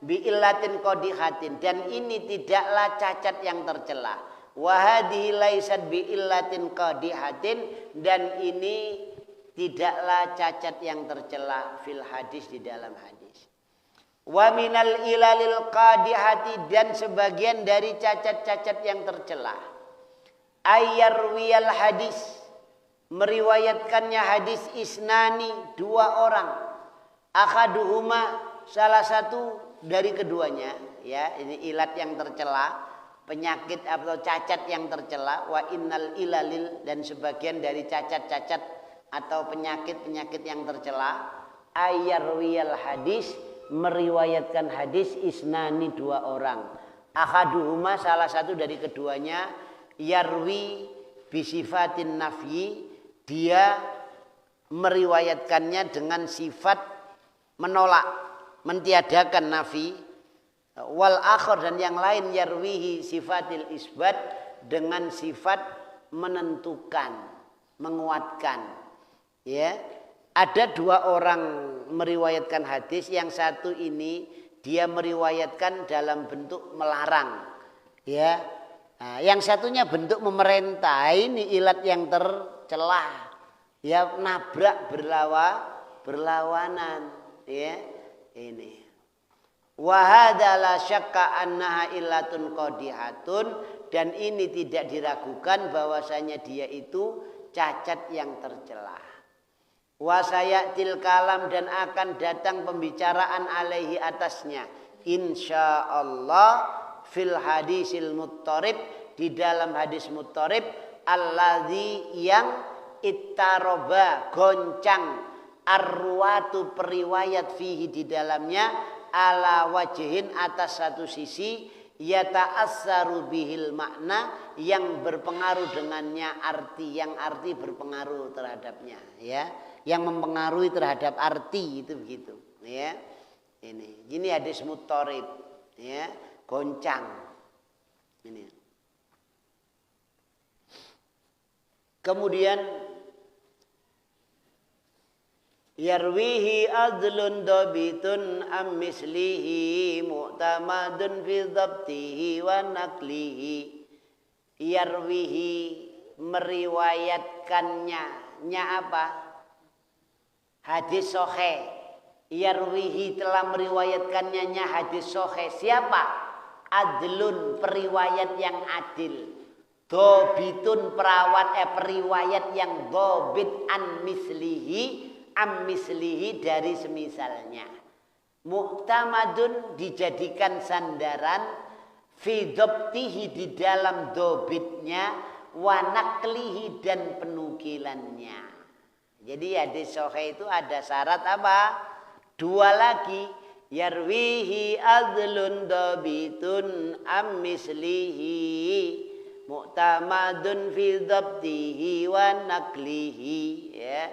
bi illatin qadihatin, dan ini tidaklah cacat yang tercela. Wa hadhi laisat bi illatin qadihatin, dan ini tidaklah cacat yang tercela fil hadis, di dalam hadis. Wa minal ilalil qadihati, dan sebagian dari cacat-cacat yang tercela, ayyarwiyal hadis, meriwayatkannya hadis isnani, dua orang, akhaduhuma, salah satu dari keduanya, ya, ini ilat yang tercela, penyakit atau cacat yang tercela. Wa innal ilalil, dan sebagian dari cacat-cacat atau penyakit-penyakit yang tercela, ayyarwiyal hadis, meriwayatkan hadis isnani, dua orang, akhaduhuma, salah satu dari keduanya, yarwi bisifatin nafyi, dia meriwayatkannya dengan sifat menolak, mentiadakan nafi. Wal akhir, dan yang lain, yarwihi sifatil isbat, dengan sifat menentukan, menguatkan. Ya, ada dua orang meriwayatkan hadis, yang satu ini dia meriwayatkan dalam bentuk melarang, ya. Nah, yang satunya bentuk memerintah. Ini ilat yang tercelah, ya, nabrak, berlawanan, ya, ini. Wa hadza la syakka annaha illatun qadihatun, dan ini tidak diragukan bahwasanya dia itu cacat yang tercela. Wa sayatil kalam, dan akan datang pembicaraan alaihi atasnya, insyaallah, fil hadisil muttarib, di dalam hadis muttarib, alladzi, yang ittaroba, goncang, arwatu, periwayat, fihi, di dalamnya, ala wajhin, atas satu sisi, yata'assaru bihil makna, yang berpengaruh dengannya arti, yang arti berpengaruh terhadapnya, ya, yang mempengaruhi terhadap arti, itu begitu, ya. Ini hadis muttarib, ya, goncang. Ini. Kemudian yarwihi adlun dabitun am mislihi mu'tamadun fi dhabtihi wa naqlihi. Yarwihi, meriwayatkannya, apa? Hadis sahih. Yarwihi, telah meriwayatkannya hadis sahih. Siapa? Adlun, periwayat yang adil. Dobitun, periwayat yang dobit, an mislihi, dari semisalnya. Mu'tamadun, dijadikan sandaran, fi dhabtihi, di dalam dobitnya, wa naqlihi, dan penukilannya. Jadi hadis sahih itu ada syarat apa? Dua lagi. Yarwihi adlun dabitun am mislihi mu'tamadun fi dhabtihi wa naqlihi, ya.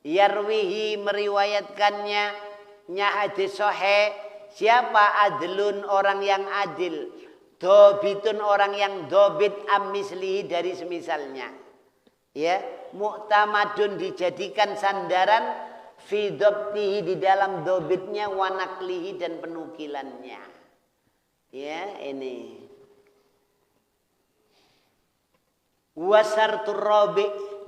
Yarwihi, meriwayatkannya hadis sahih, siapa? Adlun, orang yang adil, dobitun, orang yang dobit, am mislihi, dari semisalnya, ya. Mu'tamadun, dijadikan sandaran, fi dhabtihi, di dalam dobitnya, wa naqlihi, dan penukilannya, ya. Ini wasartur rabi',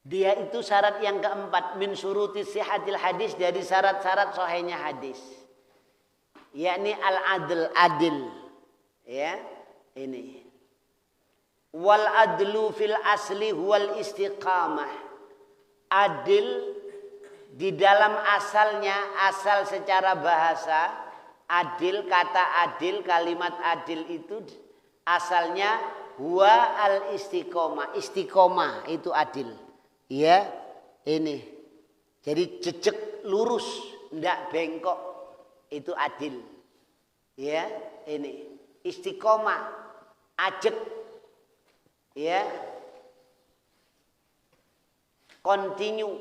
dia itu syarat yang keempat, min syuruti sihhatil hadis, dari syarat-syarat sahihnya hadis, yakni al-adl, adil, ya. Ini wal adlu fil asli huwal istiqamah, adil di dalam asalnya, asal secara bahasa, adil, kata adil, kalimat adil itu asalnya huwa al istiqomah, istiqomah itu adil, ya. Ini jadi jejak lurus, ndak bengkok, itu adil, ya. Ini istiqomah, ajek, ya, continue,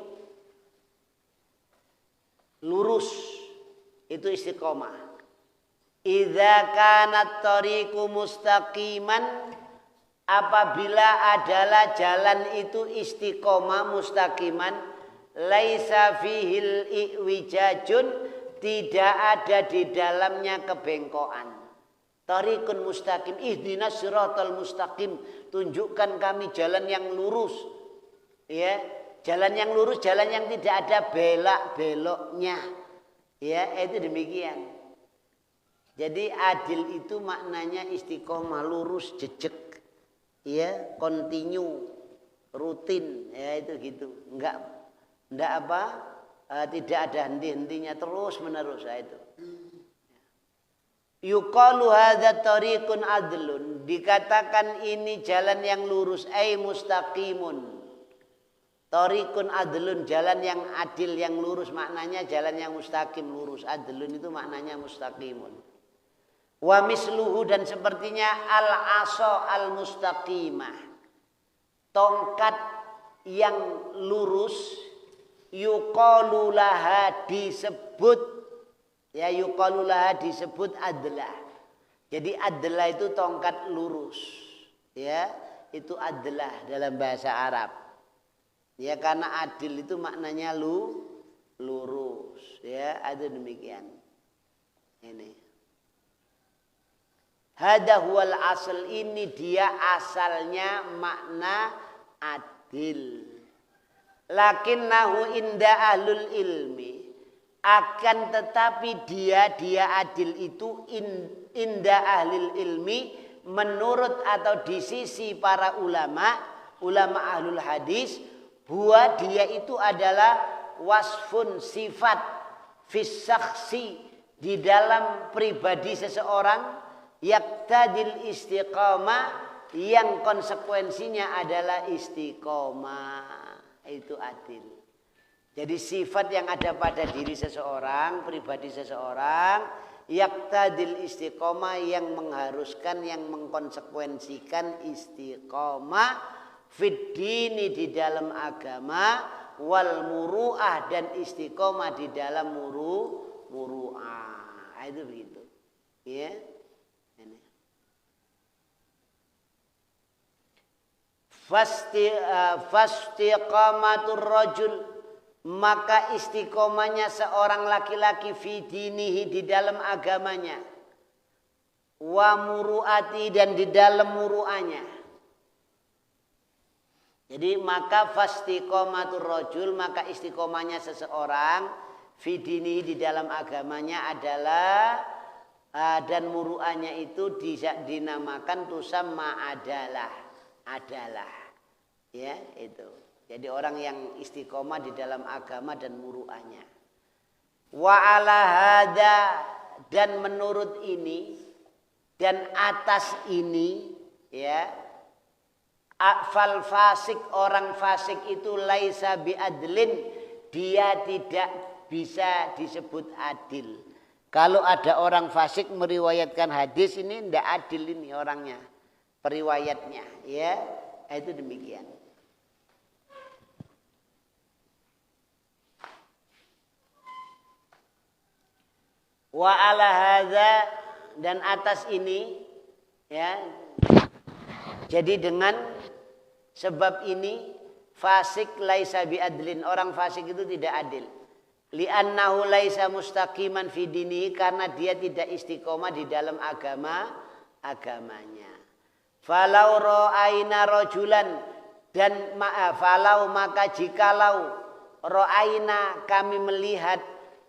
lurus itu istiqomah. Idza kanat tariqu mustaqiman, apabila adalah jalan itu istiqomah mustaqiman, laisa fihil iwijajun, tidak ada di dalamnya kebengkokan. Tariqun mustaqim, ihdinas siratal mustaqim, tunjukkan kami jalan yang lurus. Ya, jalan yang lurus, jalan yang tidak ada belak-beloknya. Ya, itu demikian. Jadi adil itu maknanya istiqomah, lurus, jejak. Ya, continue, rutin, ya itu gitu. Enggak apa? Tidak ada henti-hentinya, terus menerus, ya itu. Yuqalu hadza tariqun adlun, dikatakan ini jalan yang lurus, ay mustaqimun. Tariqun adlun, jalan yang adil, yang lurus, maknanya jalan yang mustaqim, lurus. Adlun itu maknanya mustaqimun. Wa misluhu, dan sepertinya al-asa al-mustaqimah, tongkat yang lurus, yuqalu laha, disebut, ya yuqalu laha, disebut adlah. Jadi adlah itu tongkat lurus, ya itu adlah dalam bahasa Arab. Ya karena adil itu maknanya lurus, ya ada demikian. Ini hada huwal asal, ini dia asalnya makna adil. Lakinnahu inda ahlul ilmi, akan tetapi dia adil itu inda ahlil ilmi, menurut atau di sisi para ulama ahlul hadis, bahwa dia itu adalah wasfun, sifat, fis syakhsi, di dalam pribadi seseorang, yaktadil istiqamah, yang konsekuensinya adalah istiqomah. Itu adil. Jadi sifat yang ada pada diri seseorang, pribadi seseorang, yaktadil istiqomah, yang mengharuskan, yang mengkonsekuensikan istiqomah fid dini, di dalam agama, wal muru'ah, dan istiqomah di dalam muru'ah. Itu begitu. Ya. Fastiqamatur rajul, maka istiqomahnya seorang laki-laki fi dinihi, di dalam agamanya, wa muru'ati, dan di dalam muru'anya. Jadi maka fastiqamatur rajul, maka istiqomahnya seseorang fi dinihi, di dalam agamanya adalah, dan muru'anya itu dinamakan tusamma adalah. Ya itu. Jadi orang yang istiqomah di dalam agama dan muru'ahnya. Wa ala hada, dan menurut ini dan atas ini, ya, fal fasik, orang fasik itu laisa biadlin, dia tidak bisa disebut adil. Kalau ada orang fasik meriwayatkan hadis, ini tidak adil ini orangnya, periwayatnya, ya itu demikian. Wa ala hadza, dan atas ini, ya, jadi dengan sebab ini fasik laisa biadlin, orang fasik itu tidak adil. Li'annahu laisa mustaqiman fi dinihi, karena dia tidak istiqomah di dalam agamanya. Falau ra'aina rajulan, dan falau, maka jikalau ra'aina, kami melihat,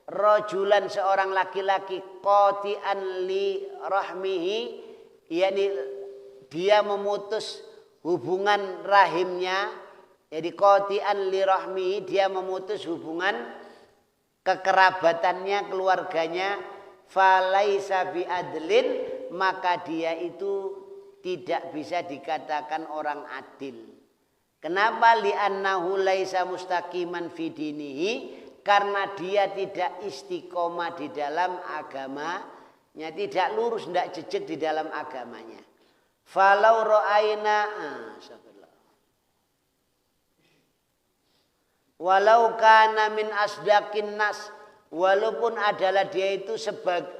rajulan, seorang laki-laki, qati'an li rahmihi, yakni dia memutus hubungan rahimnya. Jadi qati'an li rahmihi, dia memutus hubungan kekerabatannya, keluarganya. Falaisa biadlin, maka dia itu tidak bisa dikatakan orang adil. Kenapa? Li'annahu laisa mustaqiman fi dinihi, karena dia tidak istiqomah di dalam agamanya, tidak lurus, tidak jejak di dalam agamanya. Falau ra'aina, walau kana min asdaqin nas, walaupun adalah dia itu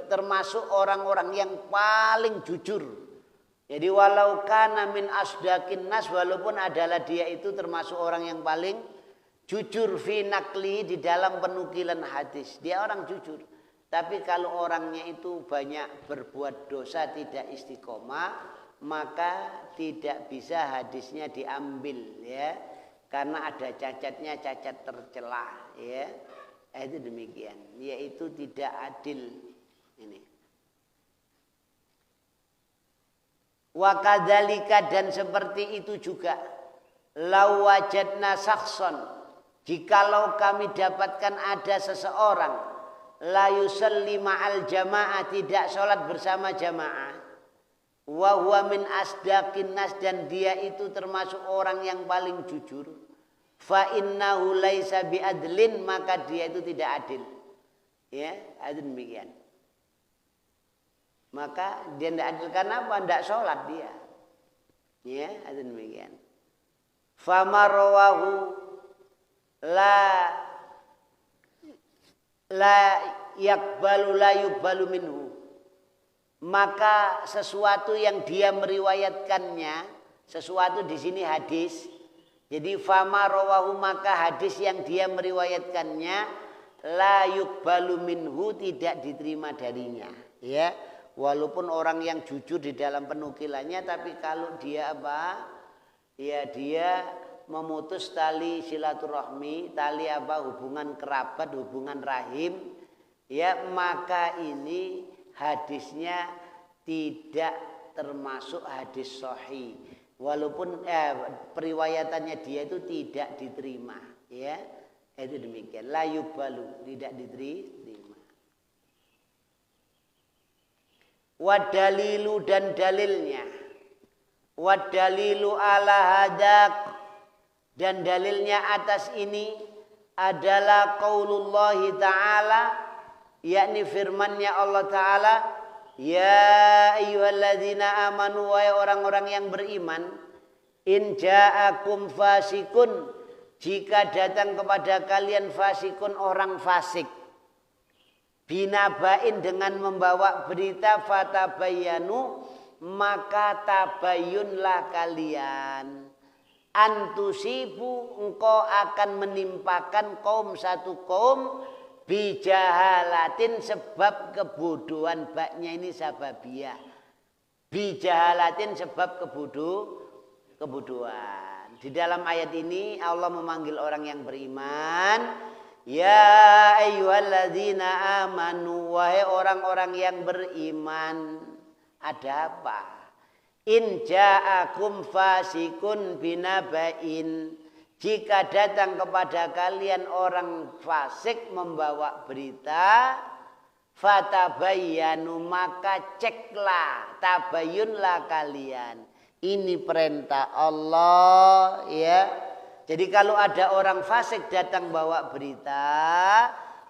termasuk orang-orang yang paling jujur. Jadi walau kana min asdaqin nas, walaupun adalah dia itu termasuk orang yang paling jujur fi nakli, di dalam penukilan hadis. Dia orang jujur. Tapi kalau orangnya itu banyak berbuat dosa, tidak istiqomah, maka tidak bisa hadisnya diambil, ya. Karena ada cacatnya, cacat tercelah, ya. Itu demikian, yaitu tidak adil ini. Wa kadzalika, dan seperti itu juga, lau wajadna sakhson, jikalau kami dapatkan ada seseorang la yusalli ma'al jamaah, tidak sholat bersama jamaah, wa huwa min asdaqin nas, dan dia itu termasuk orang yang paling jujur, fa innahu laisa biadlin, maka dia itu tidak adil. Ya, adil demikian. Maka dia tidak adil karena apa? Tidak sholat dia. Ya, adil demikian. Fama rawahu la yuqbalu minhu, maka sesuatu yang dia meriwayatkannya, sesuatu di sini hadis. Jadi fama rawahu, maka hadis yang dia meriwayatkannya la yuqbalu minhu, tidak diterima darinya, ya. Walaupun orang yang jujur di dalam penukilannya, tapi kalau dia apa? Ya, dia memutus tali silaturahmi, tali apa, hubungan kerabat, hubungan rahim, ya, maka ini hadisnya tidak termasuk hadis sahih. Walaupun periwayatannya dia itu tidak diterima, ya. Itu demikian, la yubalu, tidak diterima. Wadalilu, dan dalilnya, wadalilu ala hadak, dan dalilnya atas ini adalah qaulullahi ta'ala, yakni firmannya Allah Ta'ala, ya ayyuhalladzina amanu, wahai orang-orang yang beriman, in ja'akum fasikun, jika datang kepada kalian fasikun, orang fasik, binabain, dengan membawa berita, fatabayyanu, maka tabayyunlah kalian, antusibu, engkau akan menimpakan kaum, satu kaum, bijahalatin, sebab kebodohan, baknya ini sababiyah, bijahalatin, sebab kebodohan. Di dalam ayat ini Allah memanggil orang yang beriman, ya ayyuhalladzina amanu, wahai orang-orang yang beriman. Ada apa? In ja'akum fasikun binabain, jika datang kepada kalian orang fasik membawa berita, fatabayyanu, maka ceklah, tabayyunlah kalian. Ini perintah Allah, ya. Jadi kalau ada orang fasik datang bawa berita,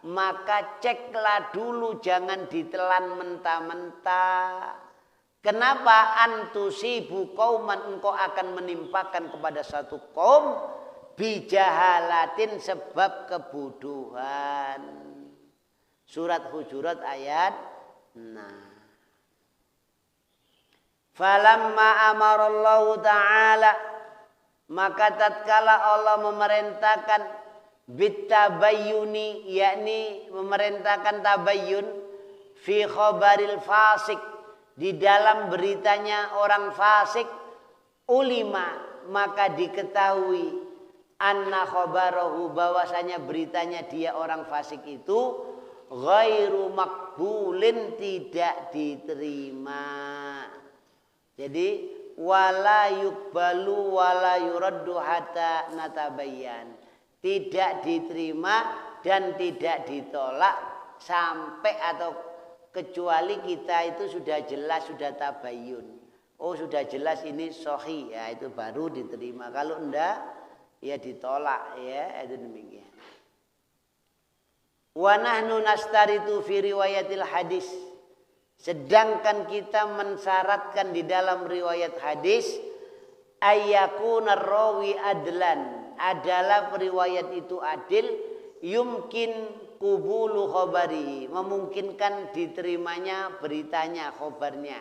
maka ceklah dulu, jangan ditelan mentah-mentah. Kenapa? Antusibu qauman, engkau akan menimpakan kepada satu kaum, bijahalatin, sebab kebodohan. Surat Hujurat ayat 6. Falamma amarallahu ta'ala, maka tatkala Allah memerintahkan bitabayyuni, yakni memerintahkan tabayyun, fi khabaril fasik, di dalam beritanya orang fasik, ulima, maka diketahui, anna khabarahu, bahwasanya beritanya dia orang fasik itu ghairu makbulin, tidak diterima. Jadi wala yuqbalu wala yuraddu hatta natabayyan, tidak diterima dan tidak ditolak sampai atau kecuali kita itu sudah jelas, sudah tabayyun. Oh, sudah jelas ini sahih, ya itu baru diterima. Kalau enggak, ya ditolak, ya itu demikian. Wa nahnu nastaritu fi riwayatil hadis, sedangkan kita mensyaratkan di dalam riwayat hadis, ayyakuna rawi adlan, adalah periwayat itu adil, yumkin kubulu khobari, memungkinkan diterimanya beritanya, khobarnya.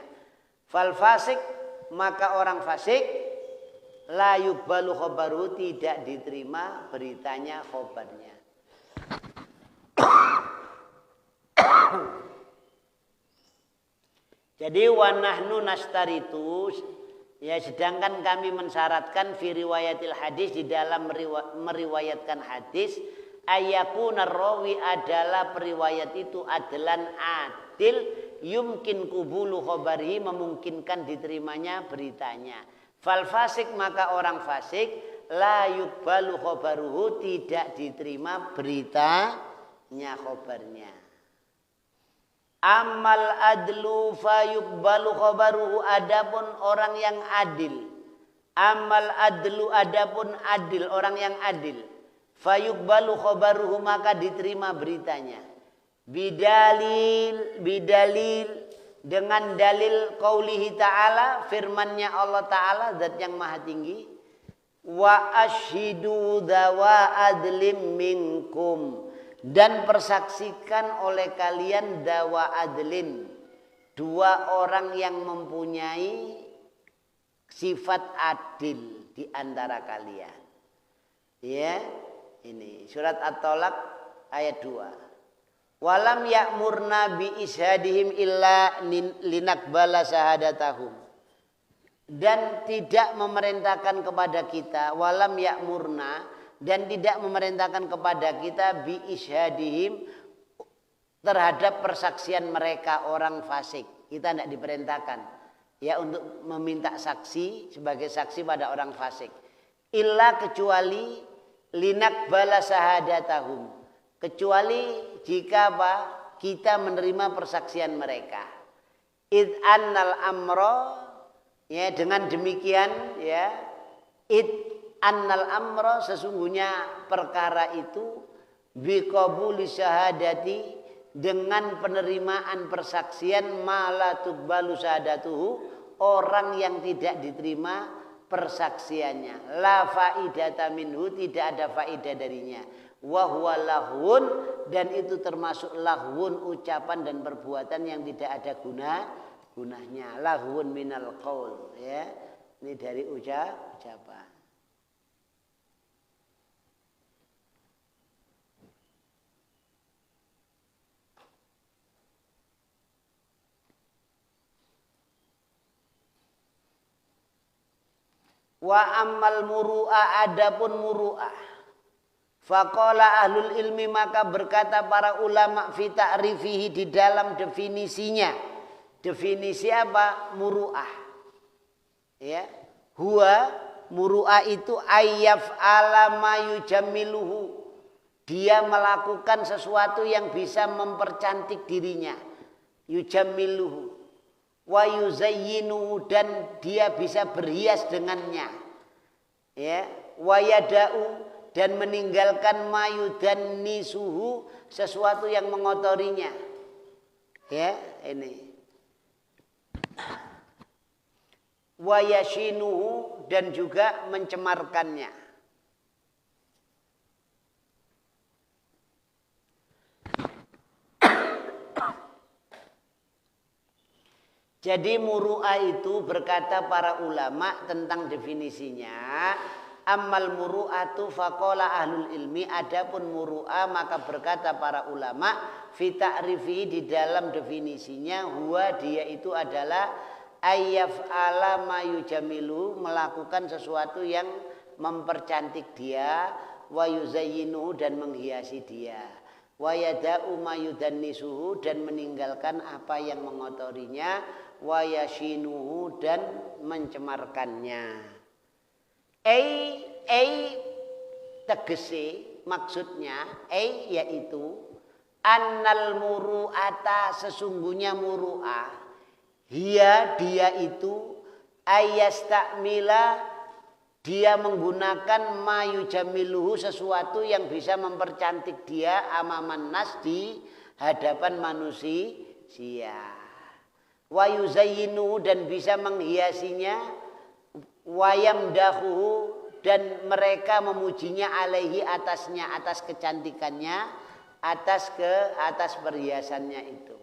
Fal fasik, maka orang fasik, la yuqbalu khobaru, tidak diterima beritanya, khobarnya. Jadi wa nahnu nastaritu, ya sedangkan kami mensyaratkan fi riwayatil hadis, di dalam meriwayatkan hadis, ayakuna rawi adalah periwayat itu adalah adil, yumkin kubulu khobarihi, memungkinkan diterimanya beritanya. Fal fasik, maka orang fasik, la yuqbalu khobaruhu, tidak diterima beritanya, khobarnya. Amal adlu fayuqbalu khobaruhu, adapun orang yang adil. Amal adlu, adapun adil, orang yang adil. Fayuqbalu khobaruhu, maka diterima beritanya. Bidalil dengan dalil qaulihi ta'ala, firmannya Allah Ta'ala, zat yang maha tinggi. Wa ashidu dawa adlim minkum, dan persaksikan oleh kalian dawa adlin, dua orang yang mempunyai sifat adil di antara kalian. Ya, ini surat At-Tolak ayat 2. Walam ya'murna bi ishadihim illa linakbala syahadatahum, dan tidak memerintahkan kepada kita, walam ya'murna, dan tidak memerintahkan kepada kita bi ishadihim, terhadap persaksian mereka orang fasik. Kita tidak diperintahkan ya untuk meminta saksi sebagai saksi pada orang fasik. Illa, kecuali linakbala syahadatahum, kecuali jika apa? Kita menerima persaksian mereka. Id annal amro, ya dengan demikian ya, id annal amro, sesungguhnya perkara itu, biqabuli syahadati, dengan penerimaan persaksian, mala tuqbalu syahadatuhu, orang yang tidak diterima persaksiannya. La faidata minhu, tidak ada faidah darinya. Wa huwa lahun, dan itu termasuk lahun, ucapan dan perbuatan yang tidak ada gunanya. Lahun minal qaul, ya. Ini dari ucapan. Wa ammal muru'ah, adapun muru'ah, faqala ahlul ilmi, maka berkata para ulama, fi ta'rifihi, di dalam definisinya. Definisi apa muru'ah? Ya, huwa, muru'ah itu ayyaf ala ma yujammiluhu, dia melakukan sesuatu yang bisa mempercantik dirinya, yujammiluhu, wa yuzayyinuhu, dan dia bisa berhias dengannya, ya, wa yada'u, dan meninggalkan mayudannisuhu, sesuatu yang mengotorinya, ya, ini wa yashinuhu, dan juga mencemarkannya. Jadi muru'ah itu, berkata para ulama tentang definisinya, ammal muru'atu faqala ahlul ilmi, adapun muru'ah, maka berkata para ulama, fi ta'rifi, di dalam definisinya, huwa, dia itu adalah ayyaf ala ma yujamilu, melakukan sesuatu yang mempercantik dia, wa yuzayyinuhu, dan menghiasi dia, wa yada'u ma yudannisuhu, dan meninggalkan apa yang mengotorinya, wa yashinuhu, dan mencemarkannya. Tegese, maksudnya yaitu annal muru'ata, sesungguhnya muru'ah, dia itu ayastakmila, dia menggunakan mayujamiluhu, sesuatu yang bisa mempercantik dia, amaman nas, di hadapan manusia, wa yuzayyinuhu, dan bisa menghiasinya, wa yamdahuhu, dan mereka memujinya alaihi atasnya, atas kecantikannya, atas perhiasannya itu.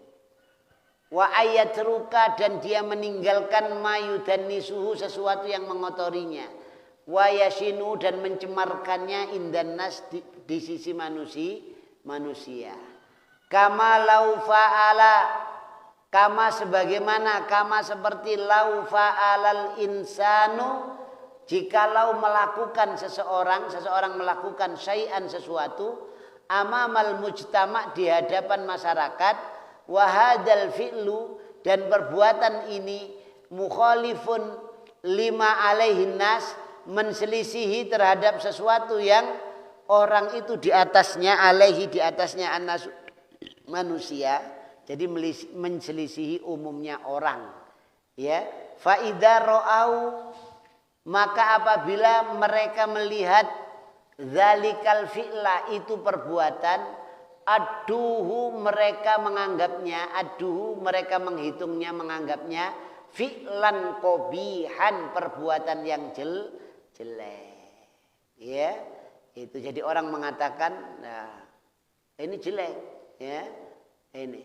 Wa ayatruka dan dia meninggalkan mayudannisuhu sesuatu yang mengotorinya. Wa yashinu dan mencemarkannya indan nas di sisi manusia. Kama lau fa'ala, kama sebagaimana, kama seperti lau fa'alal insanu, jikalau melakukan seseorang melakukan syai'an sesuatu amamal mujtama' di hadapan masyarakat, wahadal fi'lu dan perbuatan ini mukhalifun lima alaihin nas, menselisihi terhadap sesuatu yang orang itu di atasnya, alaihi di atasnya annas manusia, jadi menselisihi umumnya orang, ya. Fa idza ra'au, maka apabila mereka melihat zalikal fi'la itu perbuatan, aduhu mereka menganggapnya, aduhu mereka menghitungnya, menganggapnya fi'lan qabihan, perbuatan yang jelek. Ya, itu jadi orang mengatakan, nah, ini jelek, ya. Ini.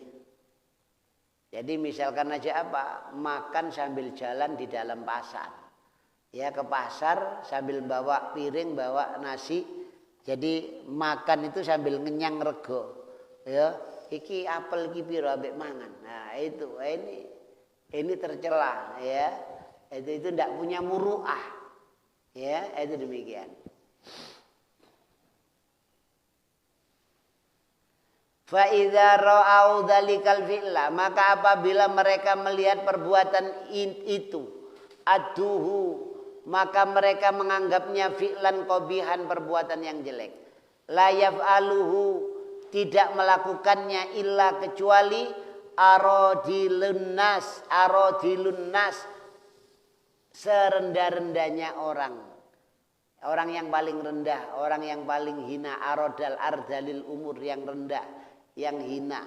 Jadi misalkan aja apa? Makan sambil jalan di dalam pasar. Ya, ke pasar sambil bawa piring, bawa nasi. Jadi makan itu sambil ngenyang rego. Ya, iki apel iki piro ambek mangan. Nah, itu ini tercela, ya. Itu tidak punya muruah. Ya, itu demikian. Fa idza ra'au dzalikal fi'la, maka apabila mereka melihat perbuatan itu, aduhu, maka mereka menganggapnya fi'lan qabihan, perbuatan yang jelek. La yaf'aluhu, tidak melakukannya illa kecuali aradilun nas, serendah-rendahnya orang yang paling rendah, orang yang paling hina, aradal ardalil umur, yang rendah, yang hina,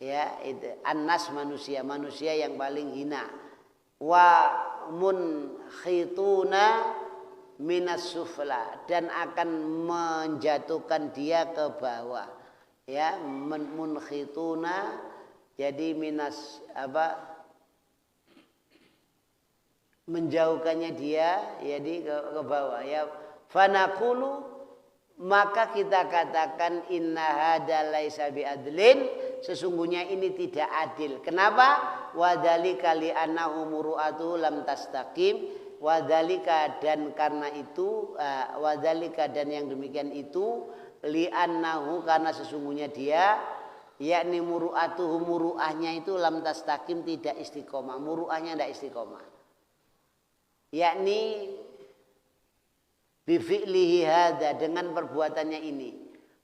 ya, itu annas, manusia yang paling hina. Wa munkhituna minas sufla, dan akan menjatuhkan dia ke bawah, ya. Munkhituna jadi minas apa, menjauhkannya dia jadi ke bawah, ya. Fanaqulu, maka kita katakan inna hada laisa biadlin, sesungguhnya ini tidak adil. Kenapa? Wadzalika li annahu muru'atu lam tastaqim, wadzalika, dan karena itu, wadzalika, dan yang demikian itu, li annahu, karena sesungguhnya dia, yakni muru'atuhu, muru'ahnya itu lam tastaqim, tidak istiqomah, muru'ahnya tidak istiqomah, yakni bifi'lihi hadza, dengan perbuatannya ini,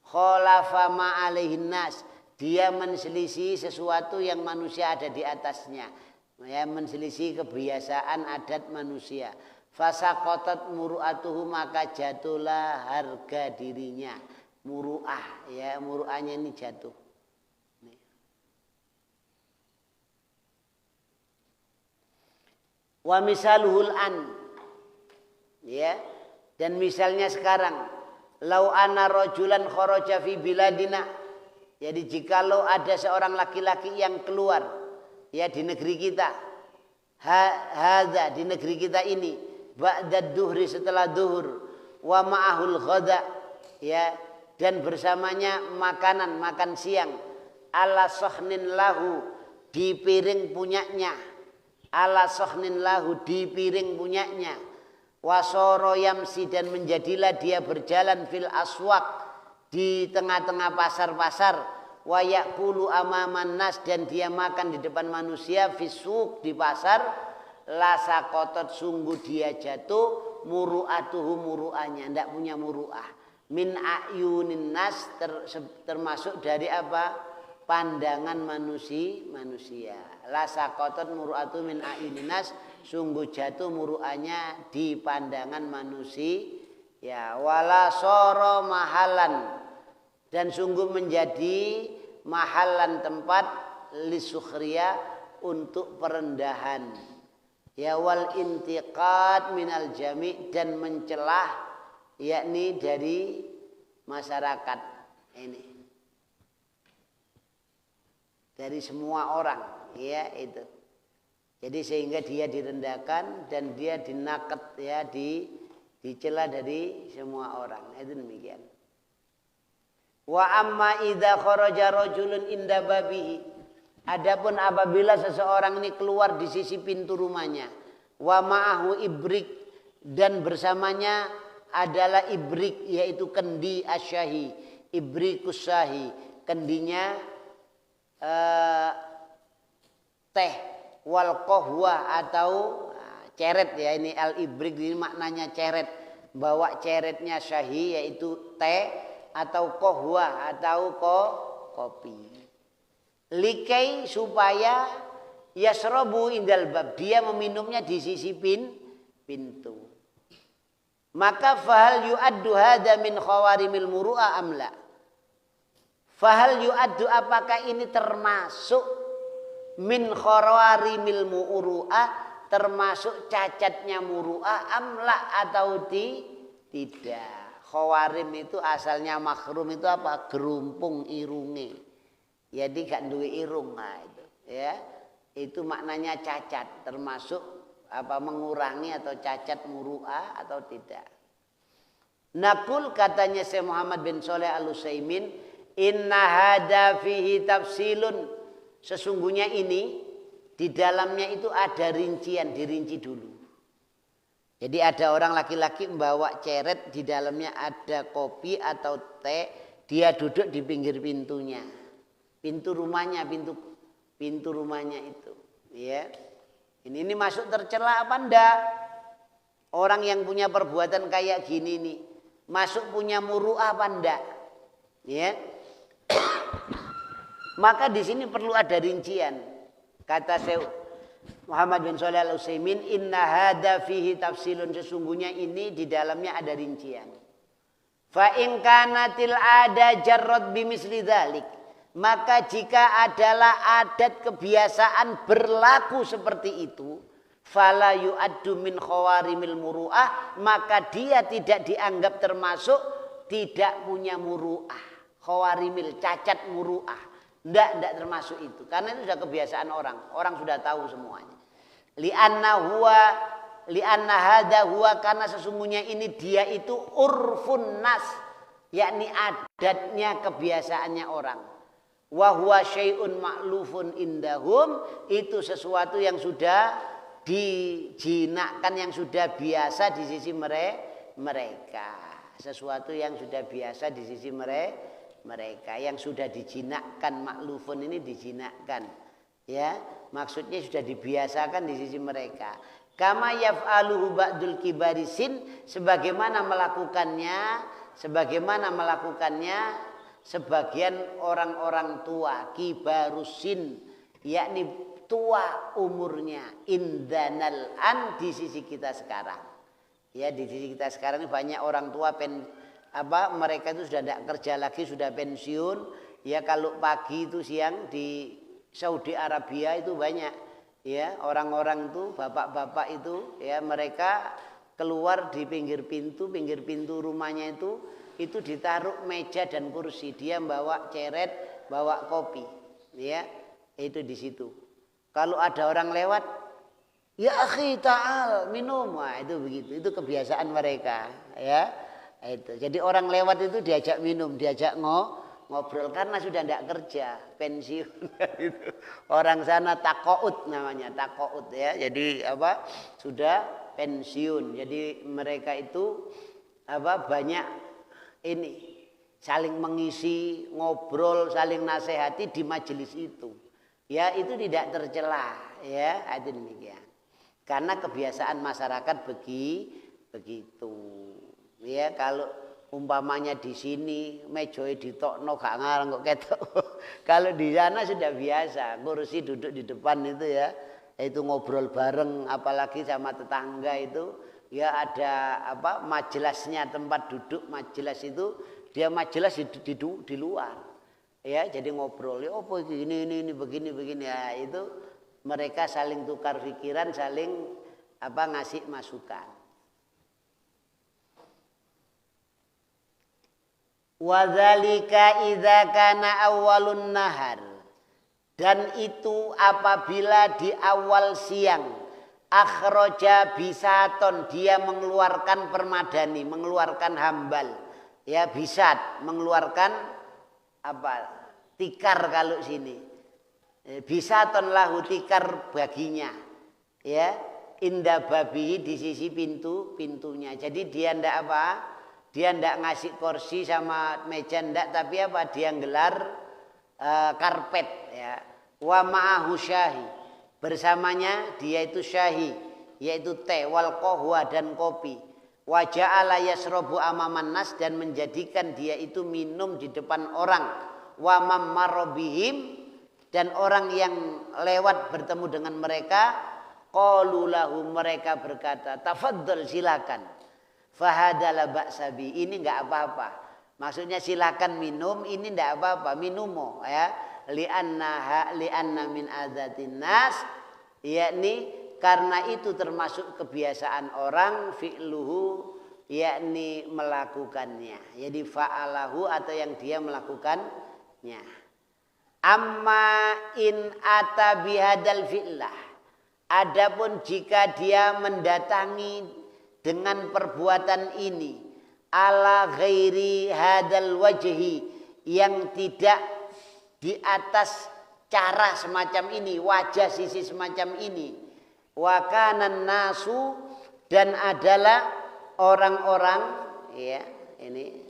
khalafa ma alaihin nas, dia menselisih sesuatu yang manusia ada di atasnya, ya, menselisih kebiasaan adat manusia. Fasaqatat muru'atuhu, maka jatuhlah harga dirinya, muru'ah, ya, muru'ahnya ini jatuh. Wa misaluhul an, ya. Dan misalnya sekarang, lau anna rajulan kharaja fi biladina, jadi jikalau ada seorang laki-laki yang keluar, ya, di negeri kita, hadza, di negeri kita ini, ba'da duhri, setelah duhur, wa ma'ahul ghada, ya, dan bersamanya makanan, makan siang, ala sohnin lahu, di piring punyanya, ala sohnin lahu, di piring punyanya, wasoro yamsi, dan menjadilah dia berjalan fil aswaq, di tengah-tengah pasar-pasar, wa yakulu amaman nas, dan dia makan di depan manusia, fisuk, di pasar, lasa kotot, sungguh dia jatuh, muru'atuhu, muru'ahnya, tidak punya muru'ah, min a'yunin nas, termasuk dari apa? Pandangan manusia. Lasa kotot muru'atuhu min a'yunin nas, sungguh jatuh muru'ahnya di pandangan manusia, ya. Wala soro mahalan, dan sungguh menjadi mahalan, tempat lisukhriya, untuk perendahan, ya. Wal intiqad minal jami', dan mencelah yakni dari masyarakat ini, dari semua orang, ya itu. Jadi sehingga dia direndahkan dan dia dinaket, ya, dicela dari semua orang. Itu demikian. Wa amma idza kharaja rajulun inda babihi. Adapun apabila seseorang ini keluar di sisi pintu rumahnya, wa ma'ahu ibrik, dan bersamanya adalah ibrik, yaitu kendi asyahi, ibrikus syahi, kendinya teh, wal qahwa atau ceret, ya, ini al ibrik ini maknanya ceret, bawa ceretnya syahi yaitu teh atau qahwa atau kopi. Likai supaya yasrabu indal bab, dia meminumnya di sisi pintu. Maka fahal yu'addu hadza min khawarimil muru'a amla. Fahal yu'addu, apakah ini termasuk min khawarimil muru'a, termasuk cacatnya muru'a amla atau tidak. Khawarim itu asalnya makhrum itu apa? Gerumpung irunge. Jadi gak duwe irung, nah itu, ya. Itu maknanya cacat, termasuk apa, mengurangi atau cacat muru'ah atau tidak. Nakul, katanya Syekh Muhammad bin Shalih Al-Utsaimin, inna hada fihi tafsilun, sesungguhnya ini di dalamnya itu ada rincian, dirinci dulu. Jadi ada orang laki-laki membawa ceret, di dalamnya ada kopi atau teh, dia duduk di pinggir pintunya, pintu rumahnya, pintu rumahnya itu, ya. Ini masuk tercela apa enggak? Orang yang punya perbuatan kayak gini nih, masuk punya muru'ah apa enggak? Ya. Maka di sini perlu ada rincian. Kata Syekh Muhammad bin Shalih Al-Utsaimin, inna hadza fihi tafsilun, sesungguhnya ini di dalamnya ada rincian. Fa in kanatil ada jarrad bimisli dzalik, maka jika adalah adat kebiasaan berlaku seperti itu, fala yu'addu min khawarimil muru'ah, maka dia tidak dianggap termasuk tidak punya muru'ah. Khawarimil, cacat muru'ah. Tidak termasuk itu. Karena itu sudah kebiasaan orang. Orang sudah tahu semuanya. Li'anna hadha huwa, karena sesungguhnya ini dia itu urfun nas, yakni adatnya, kebiasaannya orang. Wa huwa syai'un ma'lufun indahum, itu sesuatu yang sudah dijinakkan, yang sudah biasa di sisi mereka. Sesuatu yang sudah biasa di sisi mereka, yang sudah dijinakkan. Ma'lufun ini dijinakkan, ya, maksudnya sudah dibiasakan di sisi mereka. Kama yaf'aluhu ba'dul kibarisin, sebagaimana melakukannya sebagian orang-orang tua, kibarusin, yakni tua umurnya, indanal an, di sisi kita sekarang. Ya, di sisi kita sekarang ini banyak orang tua mereka itu sudah tidak kerja lagi, sudah pensiun. Ya, kalau pagi itu siang di Saudi Arabia itu banyak, ya, orang-orang itu, bapak-bapak itu, ya, mereka keluar di pinggir pintu rumahnya itu ditaruh meja dan kursi, dia bawa ceret, bawa kopi, ya, itu di situ. Kalau ada orang lewat, ya akhi ta'al minum, nah, itu begitu, itu kebiasaan mereka, ya. Itu. Jadi orang lewat itu diajak minum, diajak ngobrol, karena sudah tidak kerja, pensiun. Orang sana takout namanya, takout, ya. Jadi sudah pensiun. Jadi mereka itu banyak ini saling mengisi, ngobrol, saling nasihati di majelis itu. Ya, itu tidak tercela, ya, itu demikian. Karena kebiasaan masyarakat begitu. Ya, kalau umpamanya di sini mejoe ditokno gak ngarang kok ketok. Kalau di sana sudah biasa, kursi duduk di depan itu, ya, itu ngobrol bareng, apalagi sama tetangga itu, ya, ada majelisnya, tempat duduk majelis itu, dia majelis di luar. Ya, jadi ngobrol, ya apa ini begini, ya, itu mereka saling tukar pikiran, saling ngasih masukan. Wadzalika idza kana awwalun nahar. Dan itu apabila di awal siang akhraja bisaton, dia mengeluarkan permadani, mengeluarkan hambal. Ya, bisat, mengeluarkan apa? Tikar kalau sini. Bisaton lahu, tikar baginya. Ya, inda babi, di sisi pintunya. Jadi dia ndak apa? Dia ndak ngasih kursi sama meja ndak, tapi apa? Dia gelar karpet ya. Wa ma'ahu syahi, bersamanya dia itu syahi, yaitu teh, wal qahwa dan kopi. Wa ja'ala yasrabu amaman nas, dan menjadikan dia itu minum di depan orang. Wa mammarra bihim, dan orang yang lewat bertemu dengan mereka, qalu lahu, mereka berkata, tafaddal, silakan. Fahadala ba'sabi, ini enggak apa-apa. Maksudnya silakan minum, ini enggak apa-apa, minumo ya. Li'anna min adatin nas, yakni karena itu termasuk kebiasaan orang, fi'luhu, yakni melakukannya. Jadi fa'alahu, atau yang dia melakukannya. Amma in ata bihadal fi'lah, adapun jika dia mendatangi dengan perbuatan ini ala ghairi hadal wajhi, yang tidak di atas cara semacam ini, wajah sisi semacam ini. Wa kanan nasu, dan adalah orang-orang, ya ini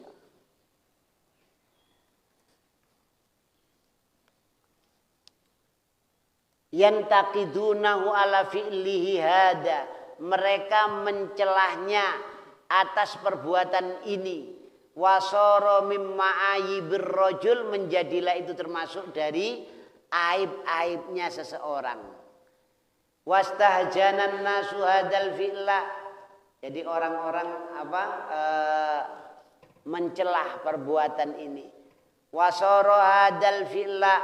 yantaqidunahu ala fi'lihi hada, mereka mencelahnya atas perbuatan ini. Wasoro mimma ayibir rajul, menjadilah itu termasuk dari aib-aibnya seseorang. Wastahjanan nasu hadal fi'la, jadi orang-orang mencelah perbuatan ini. Wasoro hadal fi'la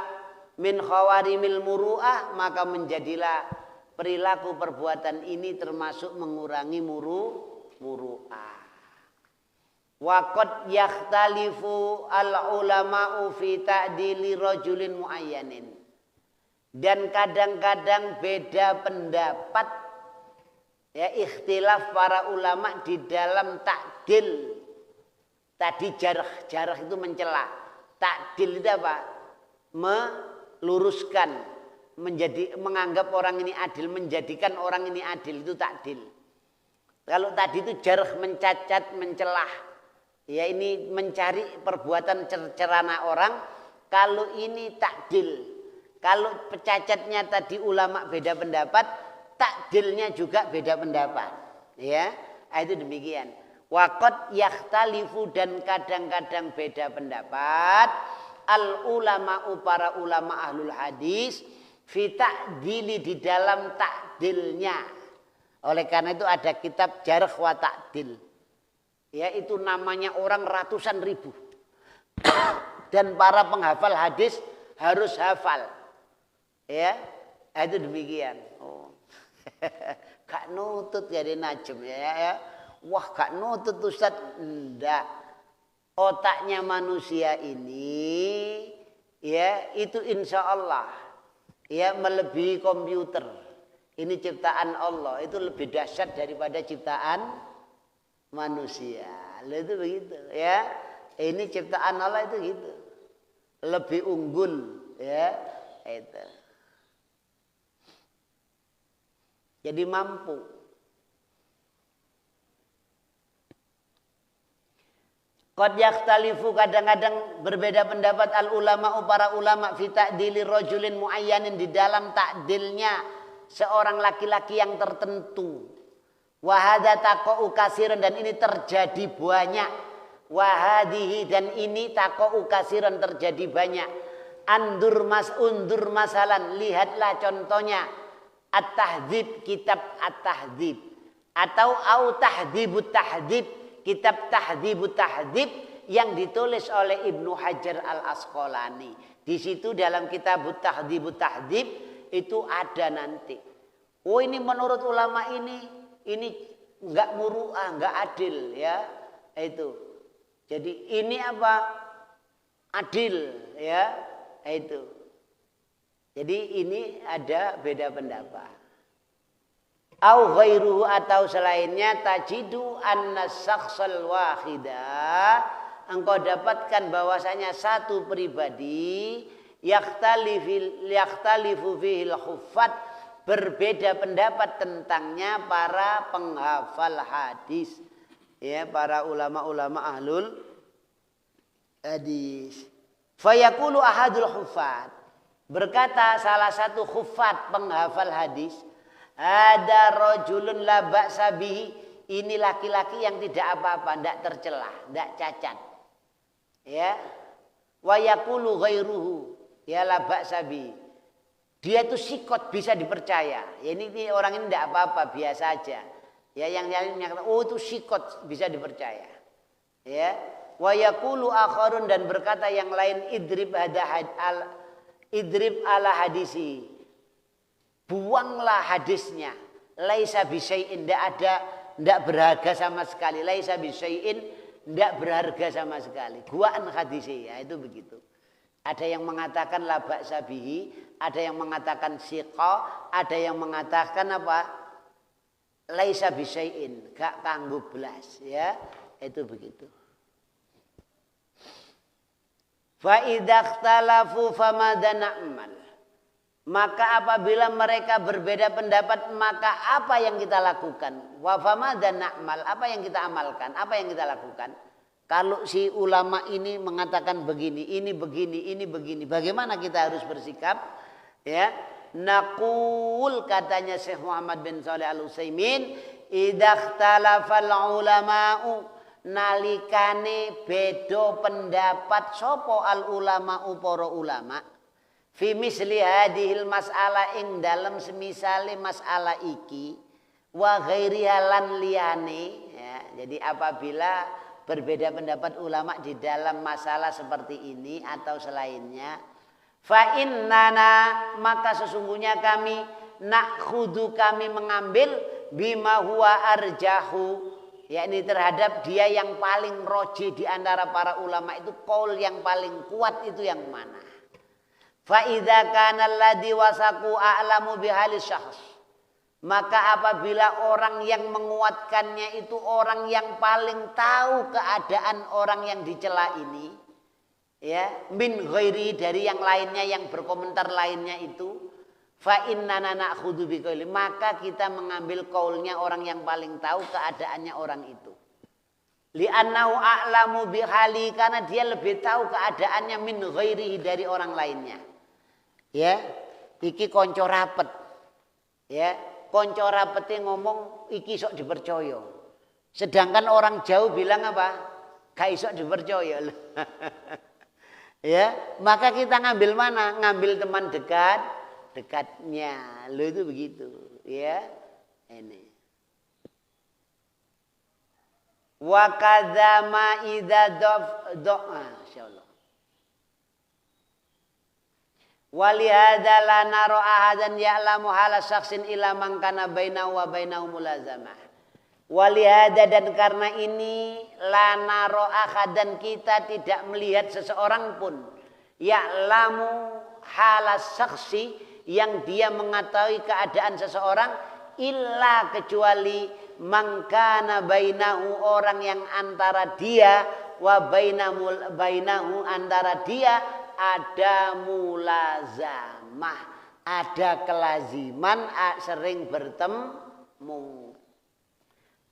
min khawarimil muru'ah, maka menjadilah perilaku perbuatan ini termasuk mengurangi muru'ah. Waqad yakhtalifu al-ulama'u fi ta'dili rajulin muayyanin, dan kadang-kadang beda pendapat, ya, ikhtilaf para ulama di dalam ta'dil. Tadi jarh itu mencela, ta'dil itu apa? Meluruskan, menganggap orang ini adil, menjadikan orang ini adil, itu ta'dil. Kalau tadi itu jarh, mencacat, mencelah, ya, ini mencari perbuatan cerana orang. Kalau ini takdil. Kalau pecacatnya tadi ulama beda pendapat, takdilnya juga beda pendapat. Ya, itu demikian. Waqad yakhtalifu, dan kadang-kadang beda pendapat. Al ulama'u, para ulama ahlul hadis, fi ta'dili, di dalam takdilnya. Oleh karena itu ada kitab jarh wa ta'dil. Ya, itu namanya orang ratusan ribu. Dan para penghafal hadis harus hafal. Ya, itu demikian. Oh. Gak nutut jadi najem ya. Wah, gak nutut Ustaz. Enggak. Otaknya manusia ini, ya, itu insya Allah, ya, melebihi komputer. Ini ciptaan Allah, itu lebih dahsyat daripada ciptaan manusia. Itu begitu ya. Ini ciptaan Allah itu gitu. Lebih unggul ya itu. Jadi mampu. Qad yakhtalifu, kadang-kadang berbeda pendapat al ulama, para ulama, fi ta'dili rajulin muayyanin, di dalam takdilnya seorang laki-laki yang tertentu. Wahada taqa'u kasiran, dan ini terjadi banyak. Wahadihi, dan ini taqa'u kasiran, terjadi banyak. Undur masalan, lihatlah contohnya. At-Tahdzib, kitab At-Tahdzib, atau au Tahdzibut Tahdzib, kitab Tahdzibut Tahdzib yang ditulis oleh Ibnu Hajar Al-Asqalani. Di situ dalam kitab Tahdzibut Tahdzib itu ada nanti. Oh, ini menurut ulama ini enggak muru'ah, enggak adil ya. Itu. Jadi ini apa? Adil, ya. Itu. Jadi ini ada beda pendapat. Au ghairuhu atau selainnya tajidu anna syakhsal wahida, engkau dapatkan bahwasanya satu pribadi yakhtalifu fihil khuffat, berbeda pendapat tentangnya para penghafal hadis, ya, para ulama-ulama ahlul hadis. Fayaqulu ahadul khuffat, berkata salah satu khuffat penghafal hadis, ada rajulun la ba'sa bihi, ini laki-laki yang tidak apa-apa, tidak tercelah, tidak cacat. Ya. Wa yaqulu ghairuhu, ya la ba'sa bihi. Dia itu sikot, bisa dipercaya. Ya, ini orang ini tidak apa-apa, biasa aja. Ya, yang lain mengatakan, oh itu sikot, bisa dipercaya. Ya. Wa yaqulu akharun, dan berkata yang lain, idrib ala hadisi. Buanglah hadisnya. Laisa bisyai'in, tidak berharga sama sekali. Laisa bisyai'in, tidak berharga sama sekali. Guaan hadisi, ya itu begitu. Ada yang mengatakan la ba'sa bihi, ada yang mengatakan siqa, ada yang mengatakan apa? Laisa bisyai'in, gak kanggo blas, ya. Itu begitu. Fa idza ikhtalafu famadza na'mal. Maka apabila mereka berbeda pendapat, maka apa yang kita lakukan? Wa famadza na'mal, apa yang kita amalkan? Apa yang kita lakukan? Kalau si ulama ini mengatakan begini, ini begini, ini begini, bagaimana kita harus bersikap? Ya, naqul, katanya Syekh Muhammad bin Shalih Al-Utsaimin, idza ikhtalafal ulama'u, nalikane beda pendapat sapa al ulama'u, para ulama, fi misli hadhil mas'alah, ing dalam semisale masalah iki, wa ghairiha lan liyane, ya. Jadi apabila berbeda pendapat ulama di dalam masalah seperti ini atau selainnya, fa innana, maka sesungguhnya kami, nakhudhu, kami mengambil, bima huwa arjahu, yakni terhadap dia yang paling roji di antara para ulama itu, qaul yang paling kuat itu yang mana? Fa idza kana alladhi wasaku a'lamu bihalis syakhs, maka apabila orang yang menguatkannya itu orang yang paling tahu keadaan orang yang dicela ini, ya, min ghairi, dari yang lainnya yang berkomentar lainnya itu, fa innana na'khudhu biqauli, maka kita mengambil qaulnya orang yang paling tahu keadaannya orang itu. Li'annahu a'lamu bihali, karena dia lebih tahu keadaannya min ghairihi, dari orang lainnya. Ya, iki konco rapet. Ya, konco rapete ngomong iki sok dipercaya. Sedangkan orang jauh bilang apa? Gak iso dipercaya. Ya, maka kita ngambil mana? Ngambil teman dekatnya. Lo itu begitu, ya. Ini. Wa kadzama idza insyaallah. Walihada la naro ahadan ya'lamu hala syaksin ila man kana bainahu wa bainahu mulazamah. Walihada, dan karena ini, la naro ahadan, kita tidak melihat seseorang pun, ya'lamu hala syaksi, yang dia mengetahui keadaan seseorang, illa, kecuali man kana bainahu, orang yang antara dia, wa bainahu, antara dia ada mulazamah, ada kelaziman, sering bertemu.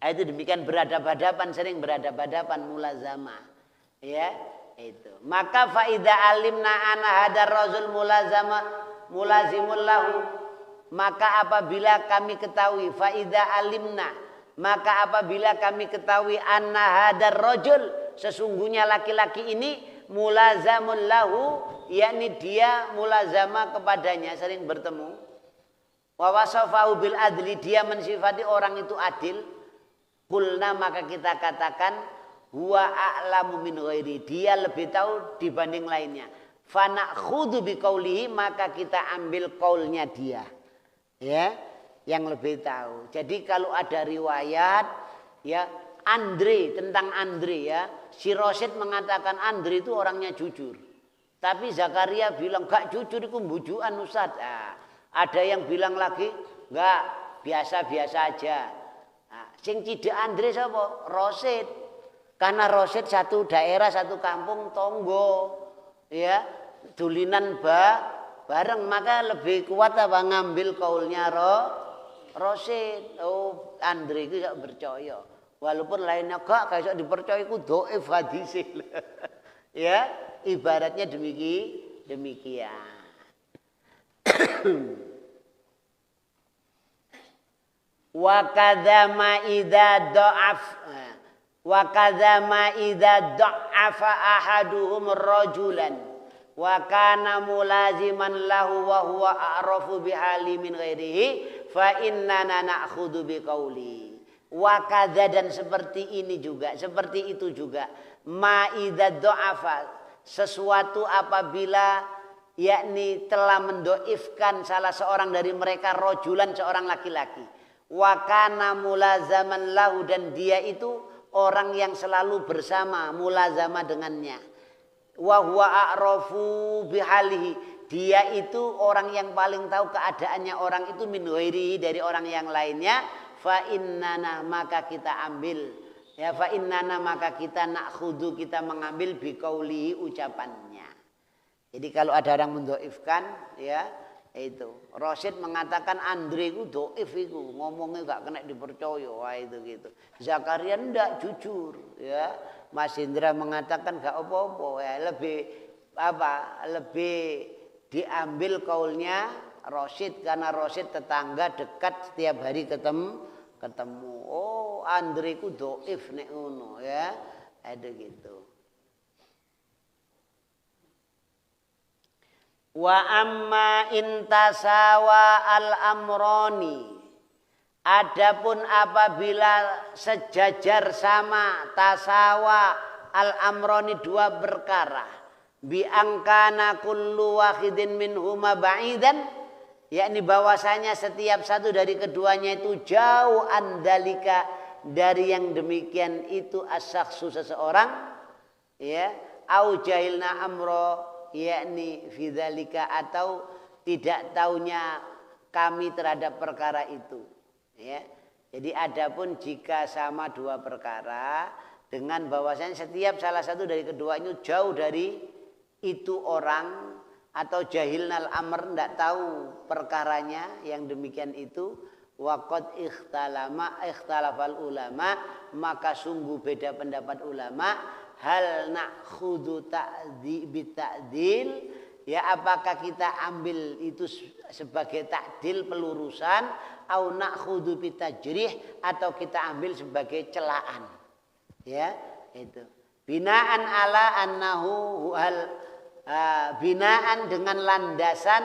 Itu demikian, berhadapan-hadapan, sering berhadapan-hadapan, mulazamah. Ya, itu. Maka faida alimna ana hadar razul mulazimul lahu, maka apabila kami ketahui, faida alimna, maka apabila kami ketahui, anna hadar rajul, sesungguhnya laki-laki ini, mulazamul lahu, yakni dia mulazama kepadanya, sering bertemu. Wa wasafahu bil adli, dia mensifati orang itu adil. Qulna, maka kita katakan, huwa a'lamu min ghairi, dia lebih tahu dibanding lainnya. Fa na'khudhu biqaulihi, maka kita ambil qaulnya dia. Ya, yang lebih tahu. Jadi kalau ada riwayat, ya, Andre, tentang Andre ya. Si Rosid mengatakan Andre itu orangnya jujur. Tapi Zakaria bilang gak jujur itu bujukan Ustaz. Nah, ada yang bilang lagi enggak, biasa-biasa aja. Nah, sing tidak Andre sapa? Rosid. Karena Rosid satu daerah, satu kampung tonggo. Ya, dulinan bareng, maka lebih kuat apa ngambil kaulnya Rosid. Oh, Andre itu gak percaya. Walaupun lainnya gak kayak dipercaya itu dhaif hadis. Ya, ibaratnya demikian. Wa kadzama idza dha'af wa kadzama idza dha'afa ahaduhum rajulan wa kana mulaziman lahu wa huwa a'rafu bihali min ghairihi fa innana na'khudhu biqauli. Wa kadza, dan seperti ini juga, seperti itu juga, ma idza dha'afa, sesuatu apabila yakni telah mendoifkan salah seorang dari mereka, rojulan, seorang laki-laki, wa kana mulazaman lahu, dan dia itu orang yang selalu bersama, mulazama dengannya, wa huwa a'rafu bihalihi, dia itu orang yang paling tahu keadaannya orang itu, min ghairihi, dari orang yang lainnya, fa innana, maka kita ambil, ya fa innana, maka kita nakhudhu, kita mengambil biqaulihi, ucapannya. Jadi kalau ada orang mendoifkan, ya itu Rosid mengatakan Andre itu doif, itu ngomongnya gak kena dipercaya, wah itu gitu. Zakaria ndak jujur, ya. Mas Indra mengatakan gak apa-apa, ya lebih diambil kaulnya Rosid, karena Rosid tetangga dekat, setiap hari ketemu. Oh, Andre ku doif nek ngono, ya. Ada gitu. Wa amma intasawa al-amroni, adapun apabila sejajar sama, tasawa al-amroni, dua perkara, bi angkana kullu wahidin minhuma ba'idan, yakni bahwasanya setiap satu dari keduanya itu jauh, andalika, dari yang demikian itu, as-syakhsu, seseorang, ya, au jahilna amro, yakni fidzalika, atau tidak taunya kami terhadap perkara itu, ya. Jadi adapun jika sama dua perkara, dengan bahwasanya setiap salah satu dari keduanya jauh dari itu orang, atau jahilnal amr, tidak tahu perkaranya yang demikian itu, waqad ikhtalafal ulama, maka sungguh beda pendapat ulama, hal nakhudhu ta'dil, ya, apakah kita ambil itu sebagai ta'dil, pelurusan, au nakhudhu bitajrih, atau kita ambil sebagai celaan, ya, itu binaan ala annahu binaan, dengan landasan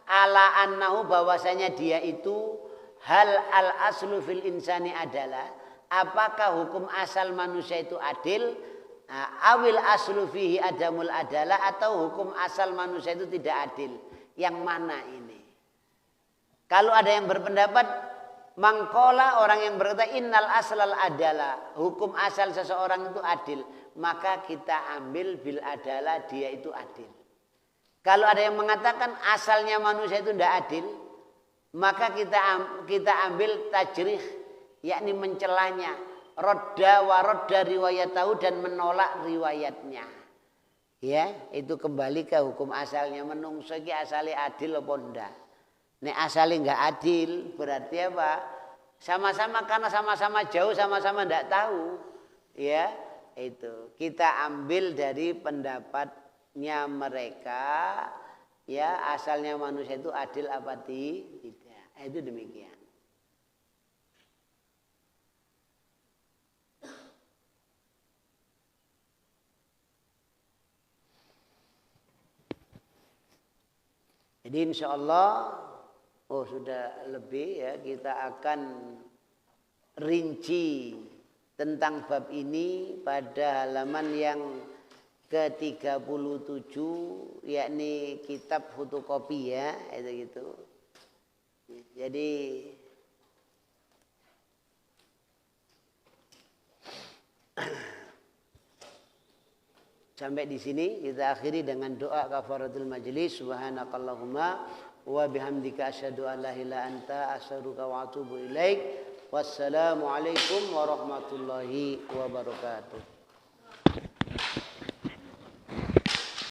ala annahu, bahwasanya dia itu, hal al aslu fil insani adalah, apakah hukum asal manusia itu adil, awil aslu fihi adamul adalah, atau hukum asal manusia itu tidak adil, yang mana ini? Kalau ada yang berpendapat mangkola, orang yang berkata innal aslal adalah, hukum asal seseorang itu adil, maka kita ambil bil adalah, dia itu adil. Kalau ada yang mengatakan asalnya manusia itu tidak adil, maka kita ambil tajrih, yakni mencelanya, rodda wa rodda riwayatahu, dan menolak riwayatnya. Ya, itu kembali ke hukum asalnya, menungso iki asale adil apa ndak. Nek asale enggak adil, berarti apa? Sama-sama, karena sama-sama jauh, sama-sama ndak tahu. Ya, itu kita ambil dari pendapatnya mereka, ya, asalnya manusia itu adil apa tidak. Itu demikian. Jadi insya Allah, sudah lebih, ya, kita akan rinci tentang bab ini pada halaman yang ke-37, yakni kitab fotokopi, ya, itu gitu. Jadi Sampai di sini kita akhiri dengan doa kafaratul majlis. Subhanakallahumma wa bihamdika asyhadu an la ilaha illa anta astaghfiruka wa atubu ilaik. Wassalamualaikum warahmatullahi wabarakatuh.